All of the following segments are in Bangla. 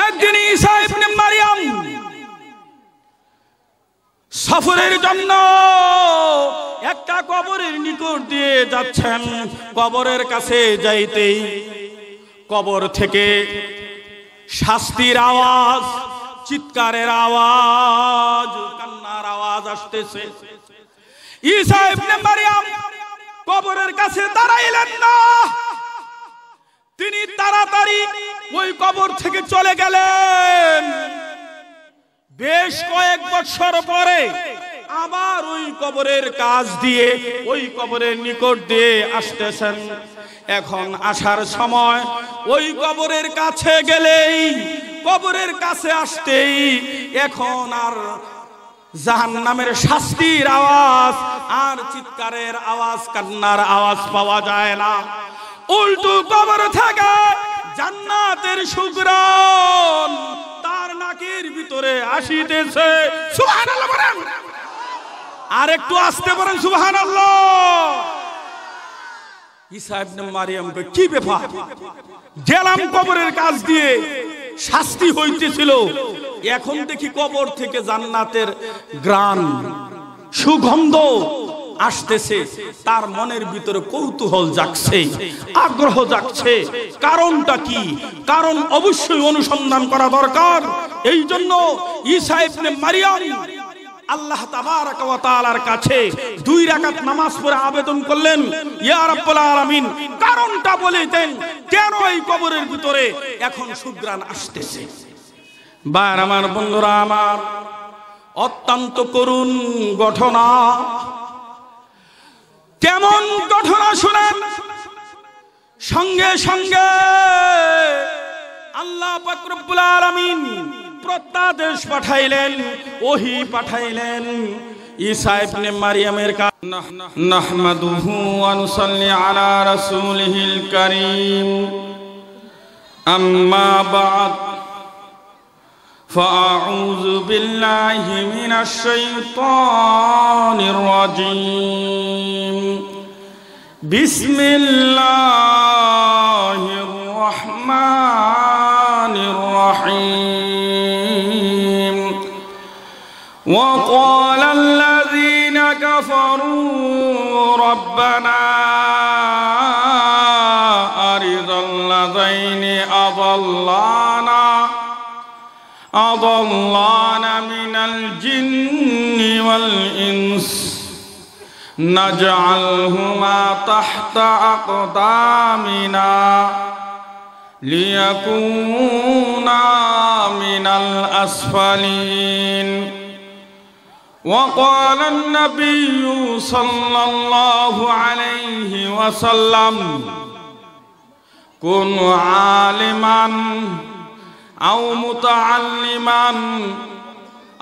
একদিন ঈসা ইবনে মারইয়াম সফরের জন্য একটা কবরের নিকট দিয়ে যাচ্ছেন। কবরের কাছে যাইতেই কবর থেকে শাস্তির আওয়াজ, চিৎকারের আওয়াজ, কান্নার আওয়াজ আসতেছে। ঈসা ইবনে মারইয়াম কবরের কাছে দাঁড়াইলেন না, তিনি তাড়াতাড়ি ওই কবর থেকে চলে গেলেন। বেশ কয়েক বছর পরে আবার ওই কবরের কাছ দিয়ে, ওই কবরের নিকট দিয়ে আসতেছেন। এখন আসার সময় ওই কবরের কাছে গেলেই, কবরের কাছে আসতেই এখন আর জাহান্নামের শাস্তির আওয়াজ আর চিৎকারের আওয়াজ, কান্নার আওয়াজ পাওয়া যায় না। উল্টো কবর থেকে জান্নাতের সুঘ্রাণ তার নাকের ভিতরে আসিতেছে। সুবহানাল্লাহ বলেন, আর একটু আসতে বলেন সুবহানাল্লাহ। ঈসা ইবনে মারইয়ামকে কি ব্যাপার, গেলাম কবরের কাছ দিয়ে, শাস্তি হইতেছিল, এখন দেখি কবর থেকে জান্নাতের ঘ্রাণ, সুগন্ধ আসতেছে। তার মনের ভিতরে কৌতূহল জাগছে, আগ্রহ জাগছে। কারণটা কি? কারণ অবশ্যই অনুসন্ধান করা দরকার। এই জন্য ঈসা ইবনে মারইয়াম আল্লাহ তাবারাক ওয়া তাআলার কাছে 2 রাকাত নামাজ পড়ে আবেদন করলেন, ইয়া রাব্বুল আলামিন, কারণটা বলে দেন, কেন এই কবরের ভিতরে এখন সুঘ্রাণ আসতেছে। ভাইরা আমার, বন্ধুরা আমার, অত্যন্ত করুণ ঘটনা। কেমন ঘটনা শুনেন। সঙ্গে সঙ্গে আল্লাহ পাক রব্বুল আলামিন প্রত্যাদেশ পাঠাইলেন, ওহী পাঠাইলেন ঈসা ইবনে মারইয়ামের কাছে। নাহমাদুহু ওয়া নুসাল্লি আলা রাসূলিহিল কারীম। আম্মা বা'দ, ফাআউযু বিল্লাহি মিনাশ শাইতানির রাজীম। বিসমিল্লাহির রাহমানির রাহিম। ওয়া ক্বালাল্লাযীনা কাফারু রাব্বানা আরিযাল্লাযাইনি أضلانا من الجن والإنس نجعلهما تحت أقدامنا ليكونا من الأسفلين. وقال النبي صلى الله عليه وسلم كن عالما أو متعلما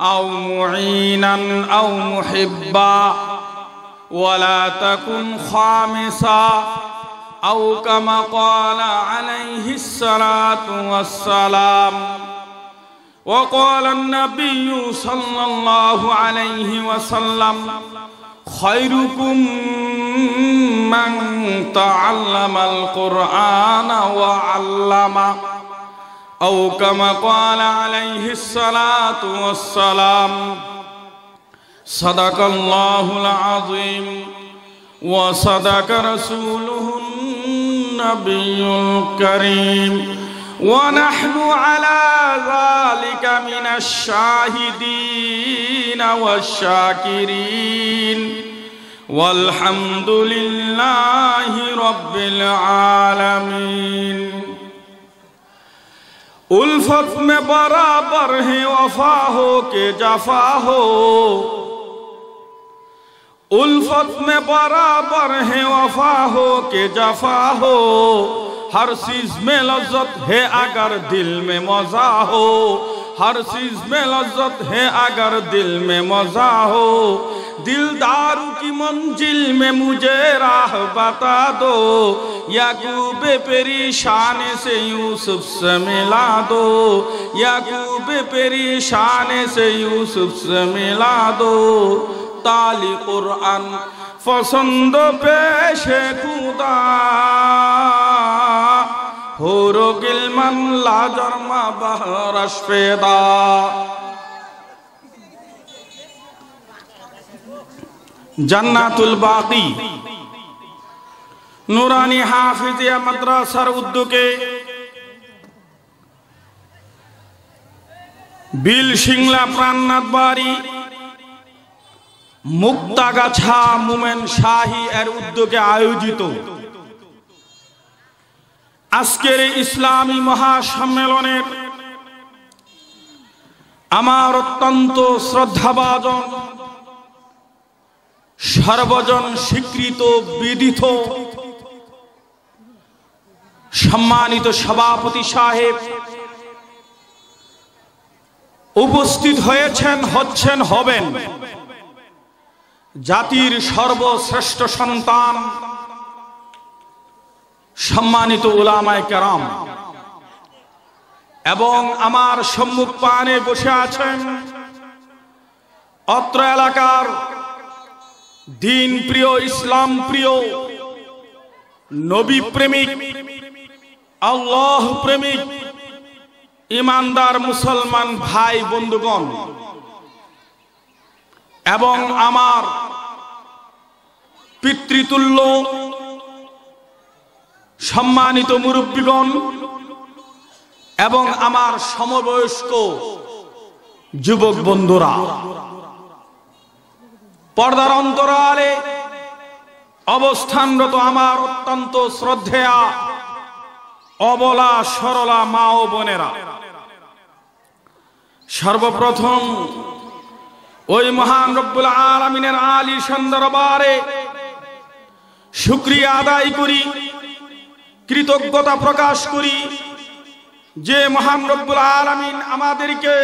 أو معينا أو محبا ولا تكن خامسا أو كما قال عليه الصلاة والسلام. وقال النبي صلى الله عليه وسلم خيركم من تعلم القرآن وعلمه أو كما قال عليه الصلاة والسلام. صدق الله العظيم وصدق رسوله النبي الكريم ونحن على ذلك من الشاهدين والشاكرين والحمد لله رب العالمين. उल्फत में बराबर है वफा हो के जफा हो, उल्फत में बराबर है वफा हो के जफा हो, हर चीज में लज्जत है अगर दिल में मजा हो, हर चीज में लज्जत है अगर दिल में मजा हो, दिलदारों की मंजिल में मुझे राह बता दो, याकूब परेशान से यूसुफ से मिला दो, याकूब परेशान से यूसुफ से मिला दो, ताली कुरान पसंद पेश खुदा হুরু গিলমান লা জারমা বাহরাশ পেদা। জান্নাতুল বাকি নুরানি হাফিজিয়া মাদ্রাসার উদ্যোগে বিল সিংলা প্রাণনাথ বাড়ি মুক্তাগাছা মোমেন শাহী এর উদ্যোগে আয়োজিত আজকের ইসলামী মহাসম্মেলনের আমার অত্যন্ত শ্রদ্ধাভাজন সর্বজন স্বীকৃত বিদিত সম্মানিত সভাপতি সাহেব উপস্থিত হয়েছেন, হচ্ছেন, হবেন জাতির সর্বশ্রেষ্ঠ সন্তান সম্মানিত উলামায়ে কেরাম, এবং আমার সম্মুখ পানে বসে আছেন অত্র এলাকার দিন প্রিয়, ইসলাম প্রিয়, নবী প্রেমিক, আল্লাহ প্রেমিক, ইমানদার মুসলমান ভাই বন্ধুগণ, এবং আমার পিতৃতুল্য সম্মানিত মুরব্বীগণ, এবং আমার সমবয়স্ক যুবক বন্ধুরা, পর্দার অন্তরালে অবস্থানরত আমার অত্যন্ত শ্রদ্ধেয়া অবলা সরলা মা ও বোনেরা, সর্বপ্রথম ওই মহান রব্বুল আলামিনের আলিশান দরবারে শুকরিয়া আদায় করি, কৃতজ্ঞতা প্রকাশ করি যে মহান রব্বুল আলামিন আমাদেরকে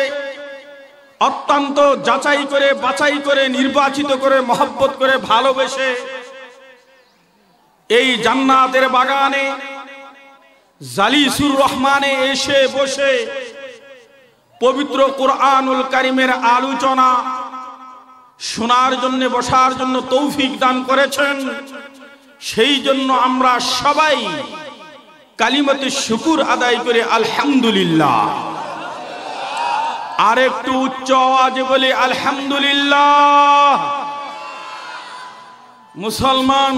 অত্যন্ত যাচাই করে, বাছাই করে, নির্বাচিত করে, মহব্বত করে, ভালোবেসে এই জান্নাতের বাগানে জালিসুর রহমানে এসে বসে পবিত্র কুরআনুল কারীমের আলোচনা শোনার জন্য, বসার জন্য তৌফিক দান করেছেন। সেই জন্য আমরা সবাই কালিমাতে শুকুর আদায় করে আলহামদুলিল্লাহ। আর একটু উচ্চ আওয়াজে বলি আলহামদুলিল্লাহ। মুসলমান,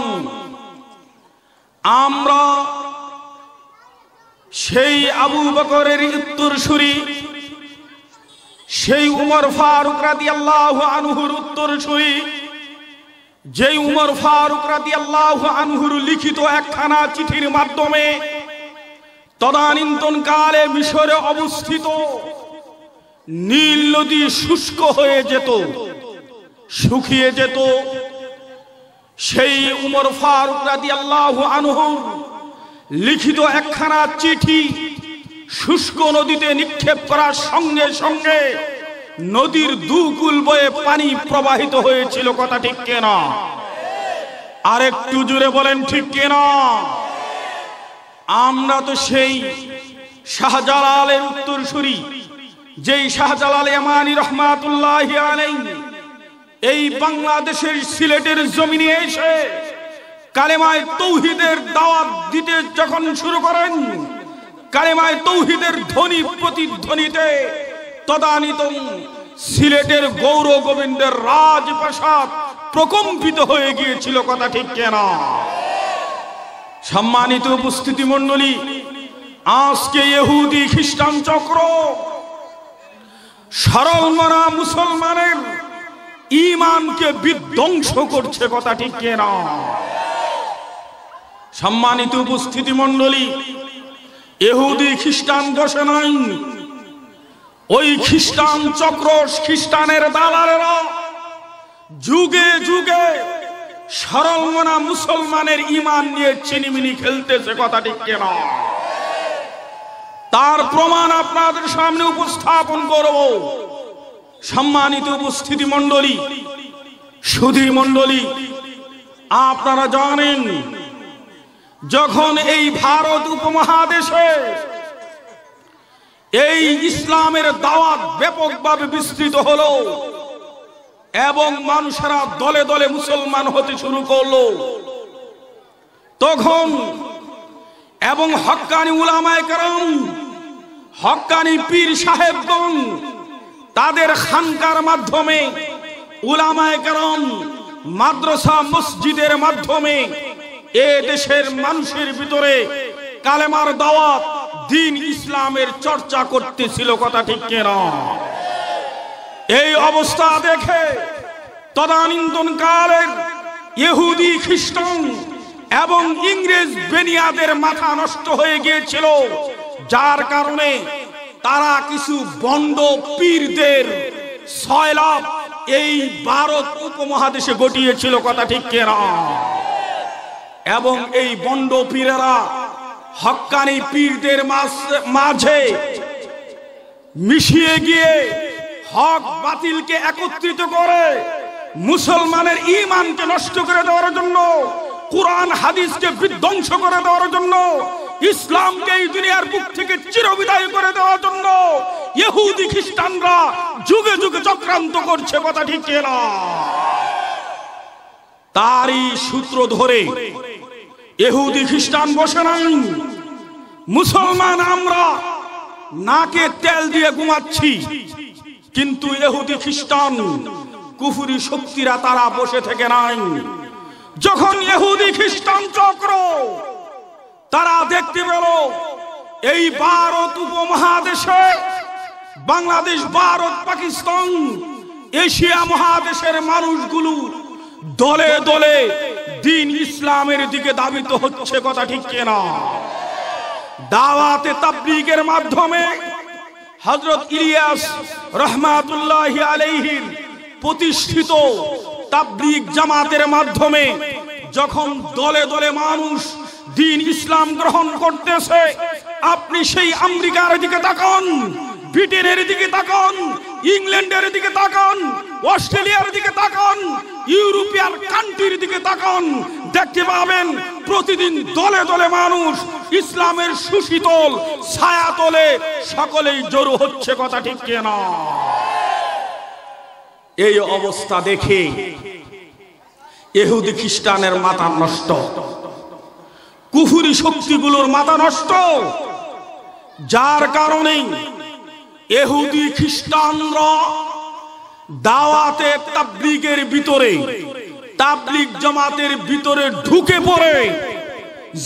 আমরা সেই আবু বকরের উত্তরসূরি, সেই উমর ফারুক রাদিয়াল্লাহু আনহুর উত্তরসূরি, যেই উমর ফারুক রাদিয়াল্লাহু আনহুর লিখিত একখানা চিঠির মাধ্যমে তদানীন্তন কালে মিশরে অবস্থিত নীল নদী শুষ্ক হয়ে যেত, শুকিয়ে যেত, সেই উমর ফারুক রাদিয়াল্লাহু আনহুর লিখিত একখানা চিঠি শুষ্ক নদীতে নিক্ষেপ করার সঙ্গে সঙ্গে নদীর দুকুল বয়ে পানি প্রবাহিত হয়েছিল। কথা ঠিক কিনা? আর একটু জোরে বলেন ঠিক কিনা? আমরা তো সেই শাহজালালের উত্তরসূরি, যেই শাহজালাল ইয়ামানি রহমাতুল্লাহি আলাইহি এই বাংলাদেশের সিলেটের জমিনে এসে কালেমায়ে তৌহিদের দাওয়াত দিতে যখন শুরু করেন, কালেমায়ে তৌহিদের ধ্বনি প্রতিধ্বনিতে তদানীতন সিলেটের গৌর গোবিন্দের রাজপ্রাসাদ প্রকম্পিত হয়ে গিয়েছিল। কথা ঠিক কিনা? সম্মানিত উপস্থিতি মণ্ডলী, আজকে ইহুদি খ্রিস্টান চক্র সরল মনা মুসলমানের ঈমানকে বিধ্বংস করছে। কথা ঠিক কিনা? সম্মানিত উপস্থিতি মণ্ডলী, ইহুদি খ্রিস্টান বসে নাই, ওই খ্রিস্টান চক্র, খ্রিস্টানের দালালেরা যুগে যুগে সরল মনা মুসলমানের ঈমান নিয়ে চিনিমিনি খেলতেছে। কথা ঠিক কিনা? তার প্রমাণ আপনাদের সামনে উপস্থাপন করব। সম্মানিত উপস্থিতি মণ্ডলী, সুধী মণ্ডলী, আপনারা জানেন যখন এই ভারত উপমহাদেশে এই ইসলামের দাওয়াত ব্যাপকভাবে বিস্তৃত হলো এবং মানুষেরা দলে দলে মুসলমান হতে শুরু করলো, তখন এবং হক্কানি উলামায়ে কেরাম, হক্কানি পীর সাহেবগণ তাদের খানকার মাধ্যমে, উলামায়ে কেরাম মাদ্রাসা মসজিদের মাধ্যমে এ দেশের মানুষের ভিতরে কালেমার দাওয়াত, দ্বীন ইসলামের চর্চা করতেছিল। কথা ঠিক কিনা? এই অবস্থা দেখে তদানীন্তন কালের ইহুদি, খ্রিস্টান এবং ইংরেজ বেনিয়াদের মাথা নষ্ট হয়ে গিয়েছিল, যার কারণে তারা কিছু বন্ড পীরদের সয়লাভ এই ভারত উপমহাদেশে ঘটিয়েছিল। কথা ঠিক কিনা? এবং এই বন্ড পীরেরা হক্কানি পীরদের মাঝে মিশিয়ে গিয়ে হক বাতিলকে একত্রিত করে মুসলমানের ঈমানকে নষ্ট করে দেওয়ার জন্য, কুরআন হাদিসকে বিধ্বংস করে দেওয়ার জন্য, ইসলামকে এই দুনিয়ার বুক থেকে চিরবিদায় করে দেওয়ার জন্য ইহুদি খ্রিস্টানরা যুগে যুগে চক্রান্ত করছে। কথা ঠিক কিনা? তারই সূত্র ধরে ইহুদি খ্রিস্টান বসে নাই, মুসলমান আমরা নাকে তেল দিয়ে ঘুমাচ্ছি, কিন্তু ইহুদি খ্রিস্টান কুফরি শক্তিরা তারা বসে থেকে নাই। যখন ইহুদি খ্রিস্টান চক্র তারা দেখতে পেল এই ভারত উপমহাদেশে, বাংলাদেশ, ভারত, পাকিস্তান, এশিয়া মহাদেশের মানুষগুলো দলে দলে দ্বীন ইসলামের দিকে ধাবিত হচ্ছে। কথা ঠিক কিনা? দাওয়াতে তাবলীগের মাধ্যমে হযরত ইলিয়াস রাহমাতুল্লাহি আলাইহির প্রতিষ্ঠিত তাবলীগ জামাতের মাধ্যমে যখন দলে দলে মানুষ দ্বীন ইসলাম গ্রহণ করতেছে, আপনি সেই আমেরিকার দিকে তাকান, ব্রিটেনের দিকে তাকান, ইংল্যান্ডের দিকে তাকান, অস্ট্রেলিয়ার দিকে তাকান, ইউরোপিয়ান কান্ট্রির দিকে তাকান, দেখতে পাবেন প্রতিদিন দলে দলে মানুষ ইসলামের সুশীতল ছায়াতলে সকলেই জড়ো হচ্ছে। কথা ঠিক কিনা? এই অবস্থা দেখে ইহুদি খ্রিস্টানের মাথা নষ্ট, কুফরি শক্তিগুলোর মাথা নষ্ট, যার কারণে ইহুদি খ্রিস্টানরা দাওয়াতে তাবলীগের ভিতরে, তাবলীগ জামাতের ভিতরে ঢুকে পড়ে।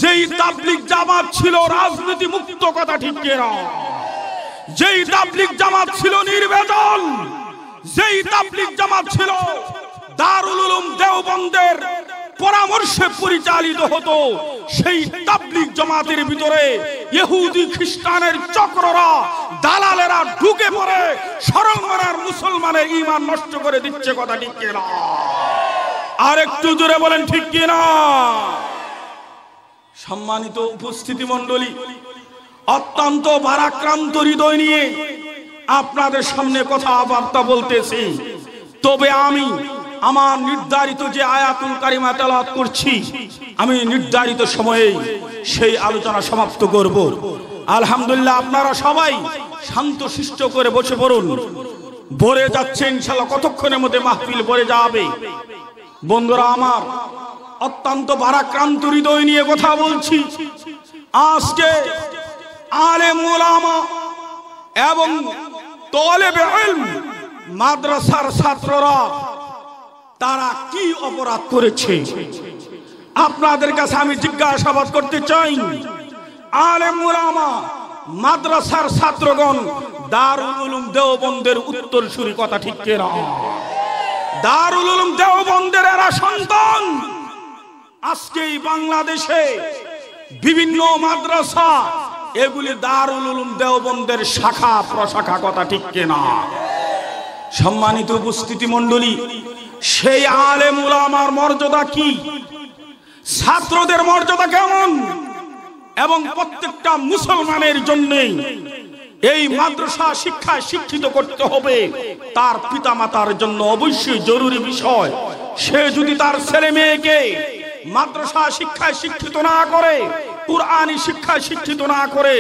যেই তাবলীগ জামাত ছিল রাজনীতি মুক্ত। কথা ঠিক কিনা? যেই তাবলীগ জামাত ছিল নির্বাচন, যেই তাবলীগ জামাত ছিল দারুল উলুম দেওবন্দের পরামর্শে পরিচালিত হতো, সেই তাবলীগ জামাতের ভিতরে ইহুদি খ্রিস্টানের চক্ররা, দালালেরা ঢুকে পড়ে সরল মরার মুসলমানের ঈমান নষ্ট করে দিচ্ছে। কথা ঠিক কিনা? আর একটু জোরে বলেন ঠিক কিনা? সম্মানিত উপস্থিতি মণ্ডলী, অত্যন্ত ভারাক্রান্ত হৃদয় নিয়ে আপনাদের সামনে কথাবার্তা বলতেছি। তবে আমি আমার নির্ধারিত যে আয়াতুল কারিমা তেলাওয়াত করছি, আমি নির্ধারিত সময়ে সেই আলোচনা সমাপ্ত করব। আলহামদুলিল্লাহ, আপনারা সবাই শান্তশিষ্ট করে বসে পড়ুন। ভরে যাচ্ছে ইনশাআল্লাহ, কতক্ষণের মধ্যে মাহফিল ভরে যাবে। বন্ধুরা আমার, অত্যন্ত ভারাক্রান্ত হৃদয় নিয়ে কথা বলছি। আজকে আলেম উলামা এবং তালেবে ইলম, মাদ্রাসার ছাত্ররা তারা কি অপরাধ করেছে আপনাদের কাছে আমি জিজ্ঞাসাবাদ করতে চাই। আলেম উলামা, মাদ্রাসার ছাত্রগণ, দারুল উলুম দেওবন্দের উত্তরসূরি। কথা ঠিক কিনা? দারুল উলুম দেওবন্দের এরা সন্তান। আজকে বাংলাদেশে বিভিন্ন মাদ্রাসা, এগুলি দারুল উলুম দেওবন্দের শাখা প্রশাখা। কথা ঠিক কিনা? সম্মানিত উপস্থিতি মণ্ডলী, সেই আলেম উলামার মর্যাদা কি, ছাত্রদের মর্যাদা কেমন, এবং প্রত্যেকটা মুসলমানের জন্য এই মাদ্রাসা শিক্ষায় শিক্ষিত করতে হবে, তার পিতামাতার জন্য অবশ্যই জরুরি বিষয়। সে যদি তার ছেলে মেয়েকে মাদ্রাসা শিক্ষায় শিক্ষিত না করে, কুরআনী শিক্ষায় শিক্ষিত না করে,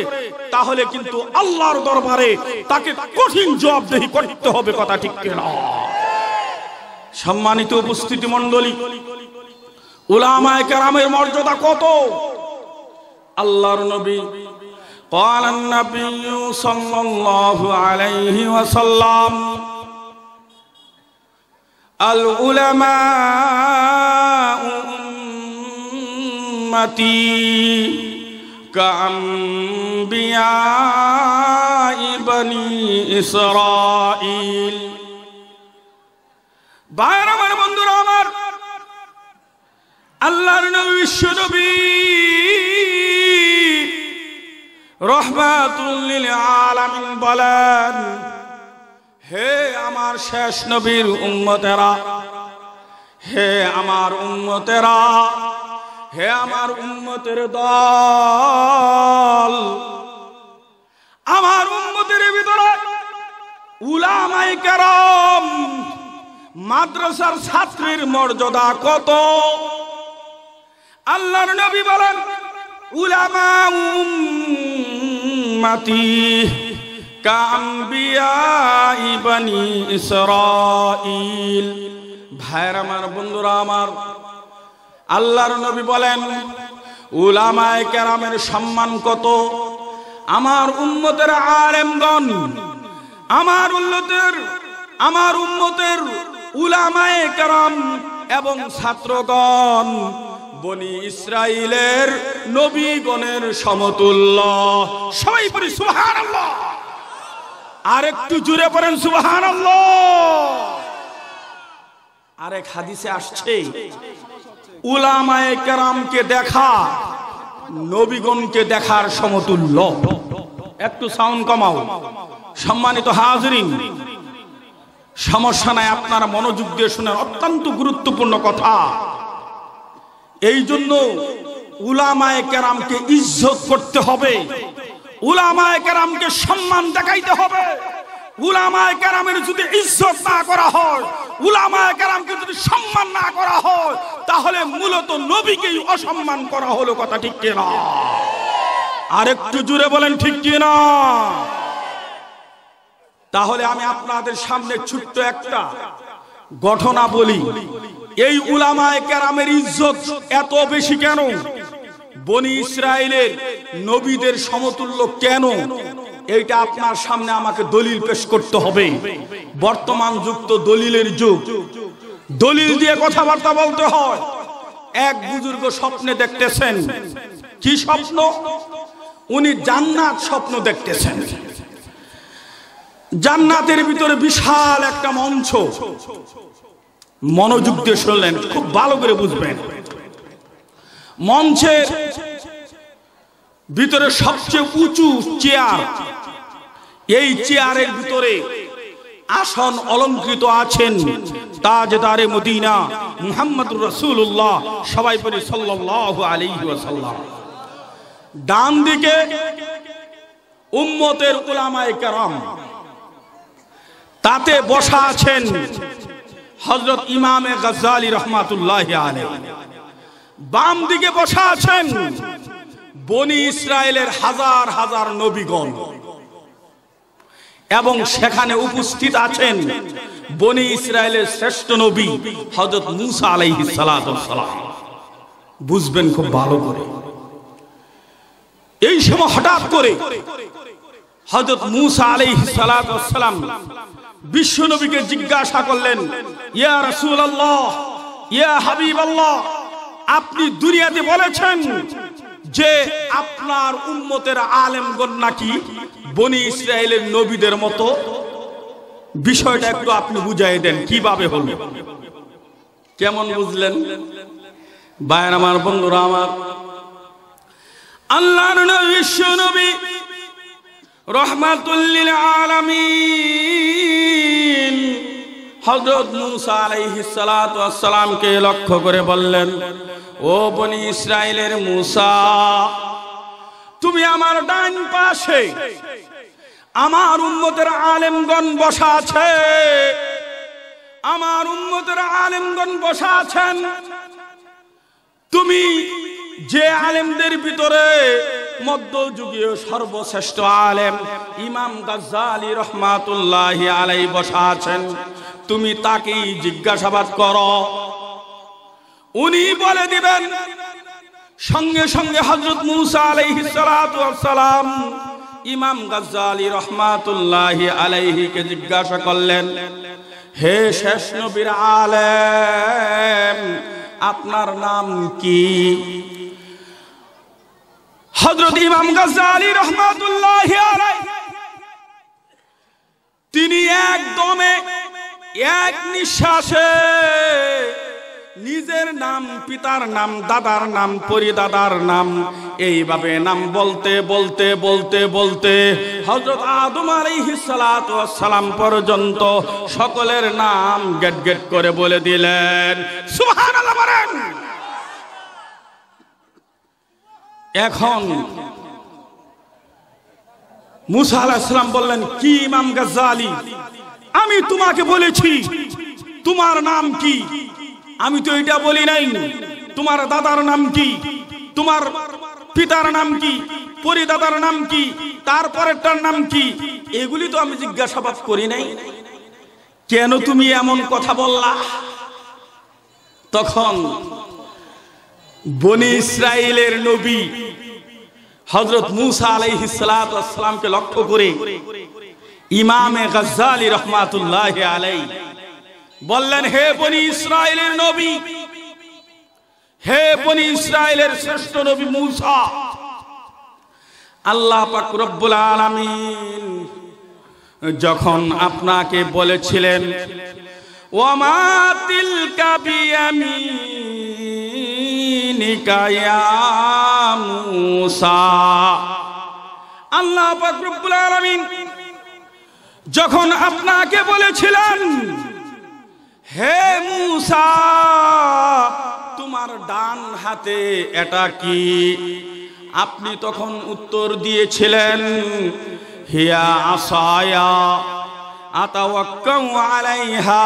তাহলে কিন্তু আল্লাহর দরবারে তাকে কঠিন জবাবদিহি করতে হবে। কথা ঠিক কিনা? সম্মানিত উপস্থিতি মণ্ডলী, উলামায়ে কেরামের মর্যাদা কত, আল্লাহর নবী قال النبي صلى الله عليه وسلم العلماء أمتي كأنبياء بني إسرائيل ভাইরা আমার বন্ধুরা আমার আল্লাহর নবী বিশ্বনবী রহমাতুল লিল আলামিন বলেন, হে আমার শেষ নবীর উম্মতেরা, হে আমার উম্মতেরা, হে আমার উম্মতের দল, আমার উম্মতের ভিতরে উলামায়ে কেরাম মাদ্রাসার ছাত্রীর মর্যাদা কত। আল্লাহর নবী বলেন, উলামা উম্মতি কাআনবিয়াই বনি ইসরাঈল। ভাইরা আমার বন্ধুরা আমার আল্লাহর নবী বলেন, উলামায়ে কেরামের সম্মান কত। আমার উম্মতের আলেমগণ, আমার উম্মতের উলামায়ে কেরাম এবং ছাত্রগণ বনি ইসরাইলের নবীগণের সমতুল্য। সবাই পড়ি সুবহানাল্লাহ, আর একটু জোরে পড়েন সুবহানাল্লাহ। আরেক হাদিসে আসছে, উলামায়ে কেরামকে দেখা নবীগণকে দেখার সমতুল্য। একটু সাউন্ড কমাও। সম্মানিত হাজিরিন, সমস্যা নাই, আপনারা মনোযোগ দিয়ে শুনেন, অত্যন্ত গুরুত্বপূর্ণ কথা। এই জন্য উলামায়ে কেরামকে ইজ্জত করতে হবে, উলামায়ে কেরামকে সম্মান দেখাইতে হবে। উলামায়ে কেরামের যদি ইজ্জত না করা হয়, উলামায়ে কেরামকে যদি সম্মান না করা হয়, তাহলে মূলত নবীকেই অসম্মান করা হলো। কথা ঠিক কি না? আর একটু জোরে বলেন ঠিক কি না? তাহলে আমি আপনাদের সামনে ছোট্ট একটা ঘটনা বলি। এই উলামায়ে কেরামের ইজ্জত এত বেশি কেন? বনি ইসরাইলের নবীদের সমতুল্য কেন? এইটা আপনার সামনে আমাকে দলিল পেশ করতে হবে। বর্তমান যুগ তো দলিলের যুগ, দলিল দিয়ে কথাবার্তা বলতে হয়। এক বুজুর্গ স্বপ্নে দেখতেছেন। কি স্বপ্ন? উনি জান্নাত স্বপ্ন দেখতেছেন। জান্নাতের ভিতরে বিশাল একটা মঞ্চ। মনোযোগ দিয়ে শুনলেন, খুব ভালো করে বুঝবেন। মঞ্চের ভিতরে সবচেয়ে উঁচু চেয়ার, এই চেয়ারের ভিতরে আসন অলঙ্কৃত আছেন তাজদারে মদিনা মুহাম্মদুর রাসূলুল্লাহ, সবাই বলি সাল্লাল্লাহু আলাইহি ওয়াসাল্লাম। ডান দিকে উম্মতের উলামায়ে কেরাম, তাতে বসা আছেন হযরত ইমামে গাজ্জালী রাহমাতুল্লাহি আলাইহি। বাম দিকে বসা আছেন বনি ইসরাইলের হাজার হাজার নবীগণ, এবং সেখানে উপস্থিত আছেন বনি ইসরাইলের শ্রেষ্ঠ নবী হযরত মূসা আলাইহিস সালাতু ওয়াস সালাম। বুঝবেন খুব ভালো করে। এই সময় হঠাৎ করে হযরত মূসা আলাইহিস সালাতু ওয়াস সালাম বিশ্ব নবীকে জিজ্ঞাসা করলেন, ইয়া রাসূলুল্লাহ, ইয়া হাবিবাল্লাহ, আপনি দুনিয়াতে বলেছেন যে আপনার উম্মতের আলেমগণ নাকি বনি ইসরাইলের নবীদের মতো। বিষয়টা একটু আপনি বুঝাই দেন, কিভাবে হলো, কেমন বুঝলেন? ভাইরা আমার, বন্ধুরা আমার, আল্লাহর নবী বিশ্ব নবী রহমাতুল লিল আলামিন হযরত মূসা আলাইহিস সালাতু ওয়াস সালামকে লক্ষ্য করে বললেন, ও বনি ইসরাইলের মূসা, তুমি আমার ডান পাশে আমার উম্মতের আলেমগণ বসা আছে, আমার উম্মতের আলেমগণ বসা আছেন। তুমি যে আলেমদের ভিতরে মধ্যযুগীয় সর্বশ্রেষ্ঠ আলেম ইমাম গাজ্জালী রাহমাতুল্লাহি আলাইহি বসা আছেন, তুমি তাকেই জিজ্ঞাসাবাদ করো, উনি বলে দিবেন সঙ্গে সঙ্গে হযরত মূসা আলাইহিস সালাতু ওয়াস সালাম ইমাম গাজ্জালী রাহমাতুল্লাহি আলাইহি কে জিজ্ঞাসা করলেন, হে শেষ নবীর আলেম, আপনার নাম কি? হযরত ইমাম গাজ্জালী রাহমাতুল্লাহি আলাইহি তিনি একদমে এক নিঃশ্বাসে নিজের নাম, পিতার নাম, দাদার নাম, পরিদাদার নাম, এইভাবে নাম বলতে বলতে বলতে বলতে হযরত আদম আলাইহিস সালাতু ওয়াস সালাম পর্যন্ত সকলের নাম গেট গেট করে বলে দিলেন। সুবহানাল্লাহ বলেন। এখন মূসা আলাইহিস সালাম বললেন, কি ইমাম গাজ্জালী, আমি তোমাকে বলেছি তোমার নাম কি? আমি তো এটা বলি নাই তোমার দাদার নাম কি, তোমার পিতার নাম কি, পরিদাদার নাম কি, তারপরেরটার নাম কি, এগুলি তো আমি জিজ্ঞাসাবাদ করি নাই, কেন তুমি এমন কথা বললা? তখন বনি ইসরাইলের নবী হযরত মূসা আলাইহিস সালাতু ওয়াস সালামকে লক্ষ্য করে ইমামে গাজ্জালী রাহমাতুল্লাহি আলাইহি বললেন, হে বনি ইসরাইলের নবী, হে বনি ইসরাইলের শ্রেষ্ঠ নবী মূসা, আল্লাহ পাক রব্বুল আলামিন যখন আপনাকে বলেছিলেন ওয়ামা তিলকা বিয়ামিনিকা ইয়া মূসা, আল্লাহ পাক রব্বুল আলামিন যখন আপনাকে বলেছিলেন হে মূসা তোমার ডান হাতে এটা কি, আপনি তখন উত্তর দিয়েছিলেন হিয়া আসায়া আতাওয়াক্কাউ আলাইহা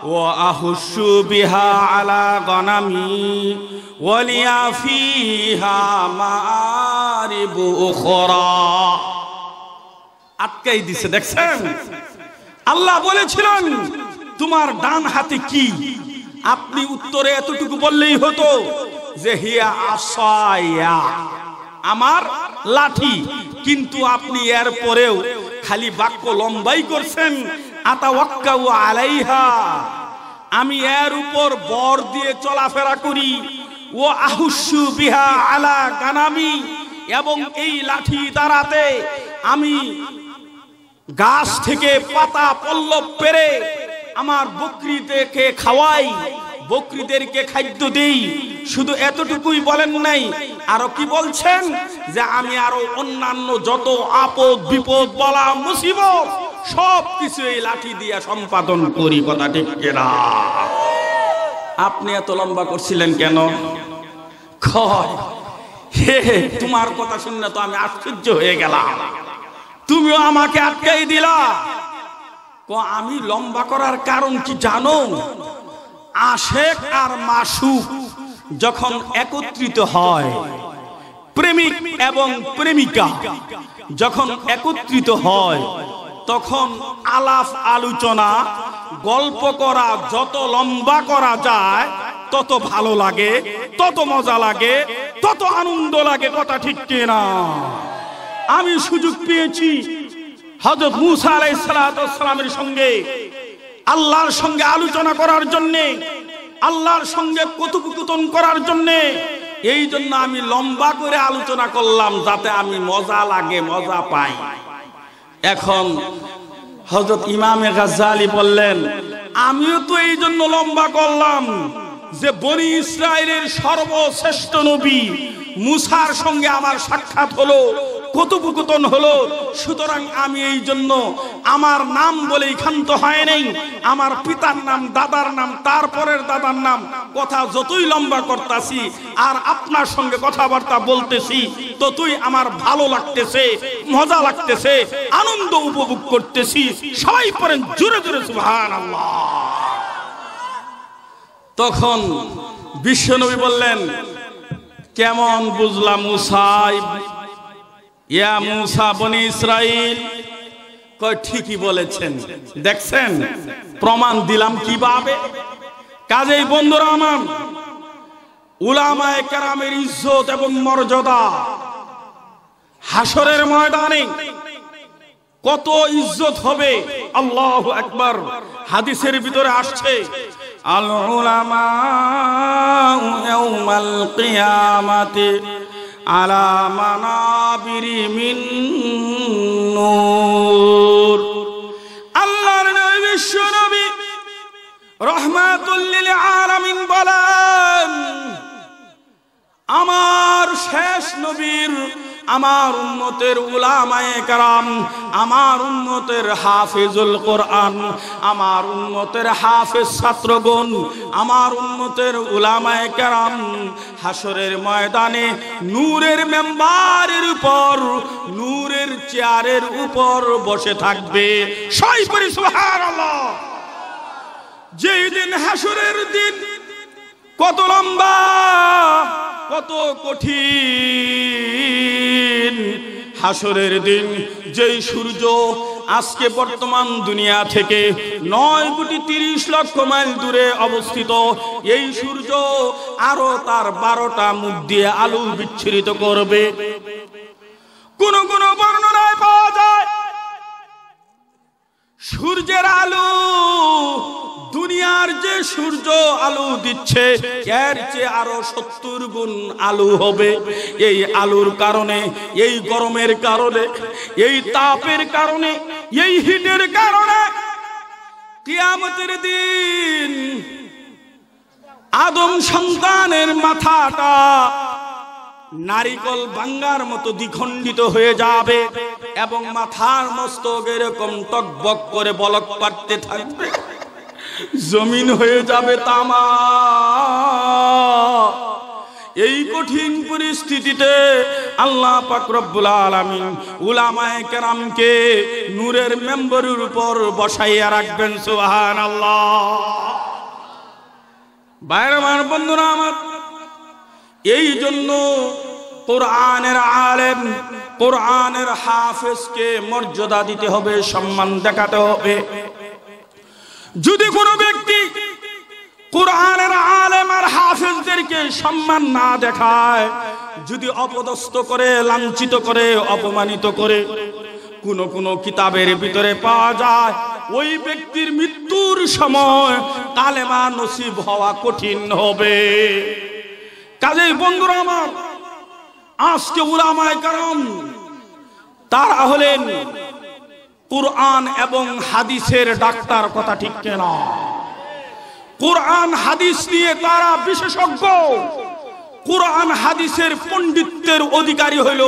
ওয়া আহুশু বিহা আলা গনামি ওয়া লিয়া ফিহা মারিবু উখরা। আটকাই দিছে, দেখছেন? আল্লাহ বলেছিলেন তোমার ডান হাতে কি, আপনি উত্তরে এতটুকু বললেই হতো যে হিয়া আসায়া, আমার লাঠি, কিন্তু আপনি এর পরেও খালি বাক্য লম্বাই করছেন আতাওয়াক্কাউ আলাইহা, আমি এর উপর বর দিয়ে চলাফেরা করি, ও আহুশু বিহা আলা গানামি, এবং এই লাঠি দ্বারাতে আমি গাছ থেকে পাতা পল্লব পেরে আমার বকরিদেরকে খাওয়াই, বকরিদেরকে খাদ্য দেই। শুধু এতটুকুই বলেন নাই, আরো কি বলছেন যে আমি আরো অন্যান্য যত আপদ বিপদ বলা মুসিবত সব কিছু এই লাঠি দিয়ে সম্পাদন করি। কথা ঠিক কিনা? আপনি এত লম্বা করছিলেন কেন? তোমার কথা শুনে তো আমি আশ্চর্য হয়ে গেলাম, তুমিও আমাকে আটকাই দিলা। আমি লম্বা করার কারণ কি জানো? আশেক আর মাসুক যখন একত্রিত হয়, প্রেমিক এবং প্রেমিকা যখন একত্রিত হয়, তখন আলাপ আলোচনা গল্প করা যত লম্বা করা যায় তত ভালো লাগে, তত মজা লাগে, তত আনন্দ লাগে। কথা ঠিক কিনা? আমি সুযোগ পেয়েছি হযরত মূসা আলাইহিস সালামের সঙ্গে আল্লাহর সঙ্গে আলোচনা করার জন্য, আল্লাহর সঙ্গে কথোপকথন করার জন্য। এই জন্য আমি লম্বা করে আলোচনা করলাম যাতে আমি মজা লাগে, মজা পাই। এখন হযরত ইমামে গাজ্জালী বললেন, আমিও তো এই জন্য লম্বা করলাম যে বনি ইসরাইলের সর্বশ্রেষ্ঠ নবী মূসার সঙ্গে আমার সাক্ষাৎ হলো, কথোপকথন হলো, সুতরাং আমি এই জন্য আমার নাম বলেই ক্ষান্ত হয় নাই, আমার পিতার নাম, দাদার নাম, তারপরের দাদার নাম, কথা যতই লম্বা করতেছি আর আপনার সঙ্গে কথাবার্তা বলতেছি ততই আমার ভালো লাগতেছে, মজা লাগতেছে, আনন্দ উপভোগ করতেছি। সবাই পড়েন জোরে জোরে সুবহানাল্লাহ। তখন বিশ্বনবী বললেন, কেমন বুঝলাম মূসা? ইয়া মূসা বনি ইসরাইল। কয় ঠিকই বলেছেন, দেখছেন প্রমাণ দিলাম কিভাবে। কাজেই বন্ধুরা আমার, উলামায়ে কেরামের ইজ্জত এবং মর্যাদা হাসরের ময়দানে কত ইজ্জত হবে। আল্লাহু আকবার। হাদিসের ভিতরে আসছে আল উলামা ইয়াউমাল কিয়ামাতি আলা মানাবিরি মিন নূর। আল্লাহর নবী বিশ্ব নবী রাহমাতুল লিল আলামিন বলেন, আমার শেষ নবীর, আমার উম্মতের উলামায়ে কেরাম, আমার উম্মতের হাফিজুল কোরআন, আমার উম্মতের হাফিজ ছাত্রগণ, আমার উম্মতের উলামায়ে কেরাম হাসরের ময়দানে নূরের মেম্বারের উপর, নূরের চেয়ারের উপর বসে থাকবে। সবাই পড়ি সুবহানাল্লাহ। যেই দিন হাসরের দিন কত লম্বা, কত কঠিন হাসরের দিন। যেই সূর্য আজকে বর্তমান দুনিয়া থেকে 9,30,00,000 মাইল দূরে অবস্থিত, এই সূর্য আরো তার 12টা মুখ দিয়ে আলো বিচ্ছুরিত করবে। কোন কোন বর্ণনায় পাওয়া যায় সূর্যের আলো দুনিয়ার যে সূর্য আলো দিচ্ছে এর চেয়ে আরো 70 গুণ আলো হবে। এই আলোর কারণে, এই গরমের কারণে, এই তাপের কারণে, এই হিটের কারণে কিয়ামতের দিন আদম সন্তানের মাথাটা নারিকল ভাঙ্গার মতো দ্বিখণ্ডিত হয়ে যাবে এবং মাথার মস্তক এরকম টকবক করে বলক পাড়তে থাকবে, জমিন হয়ে যাবে তামা। এই কঠিন পরিস্থিতিতে আল্লাহ পাক রব্বুল আলামিন উলামায়ে কেরামকে নূরের মেম্বরের উপর বসাইয়া রাখবেন। সুবহানাল্লাহ। বাইরে আমার বন্ধুরা আমার, এই জন্য কোরআনের আলেম, কোরআনের হাফেজকে মর্যাদা দিতে হবে, সম্মান দেখাতে হবে। যদি কোনো ব্যক্তি কোরআনের আলেম আর হাফেজদেরকে সম্মান না দেখায়, যদি অপদস্থ করে, লাঞ্ছিত করে, অপমানিত করে, কোন কোন কিতাবের ভিতরে পাওয়া যায় ওই ব্যক্তির মৃত্যুর সময় কালেমা নসিব হওয়া কঠিন হবে। কাজেই বন্ধুরা আমার, আজকে উলামায়ে কেরাম তারা হলেন কুরআন এবং হাদিসের ডাক্তার, কথা ঠিক কিনা? কুরআন হাদিস নিয়ে তারা বিশেষজ্ঞ, কুরআন হাদিসের পণ্ডিতের অধিকারী হইল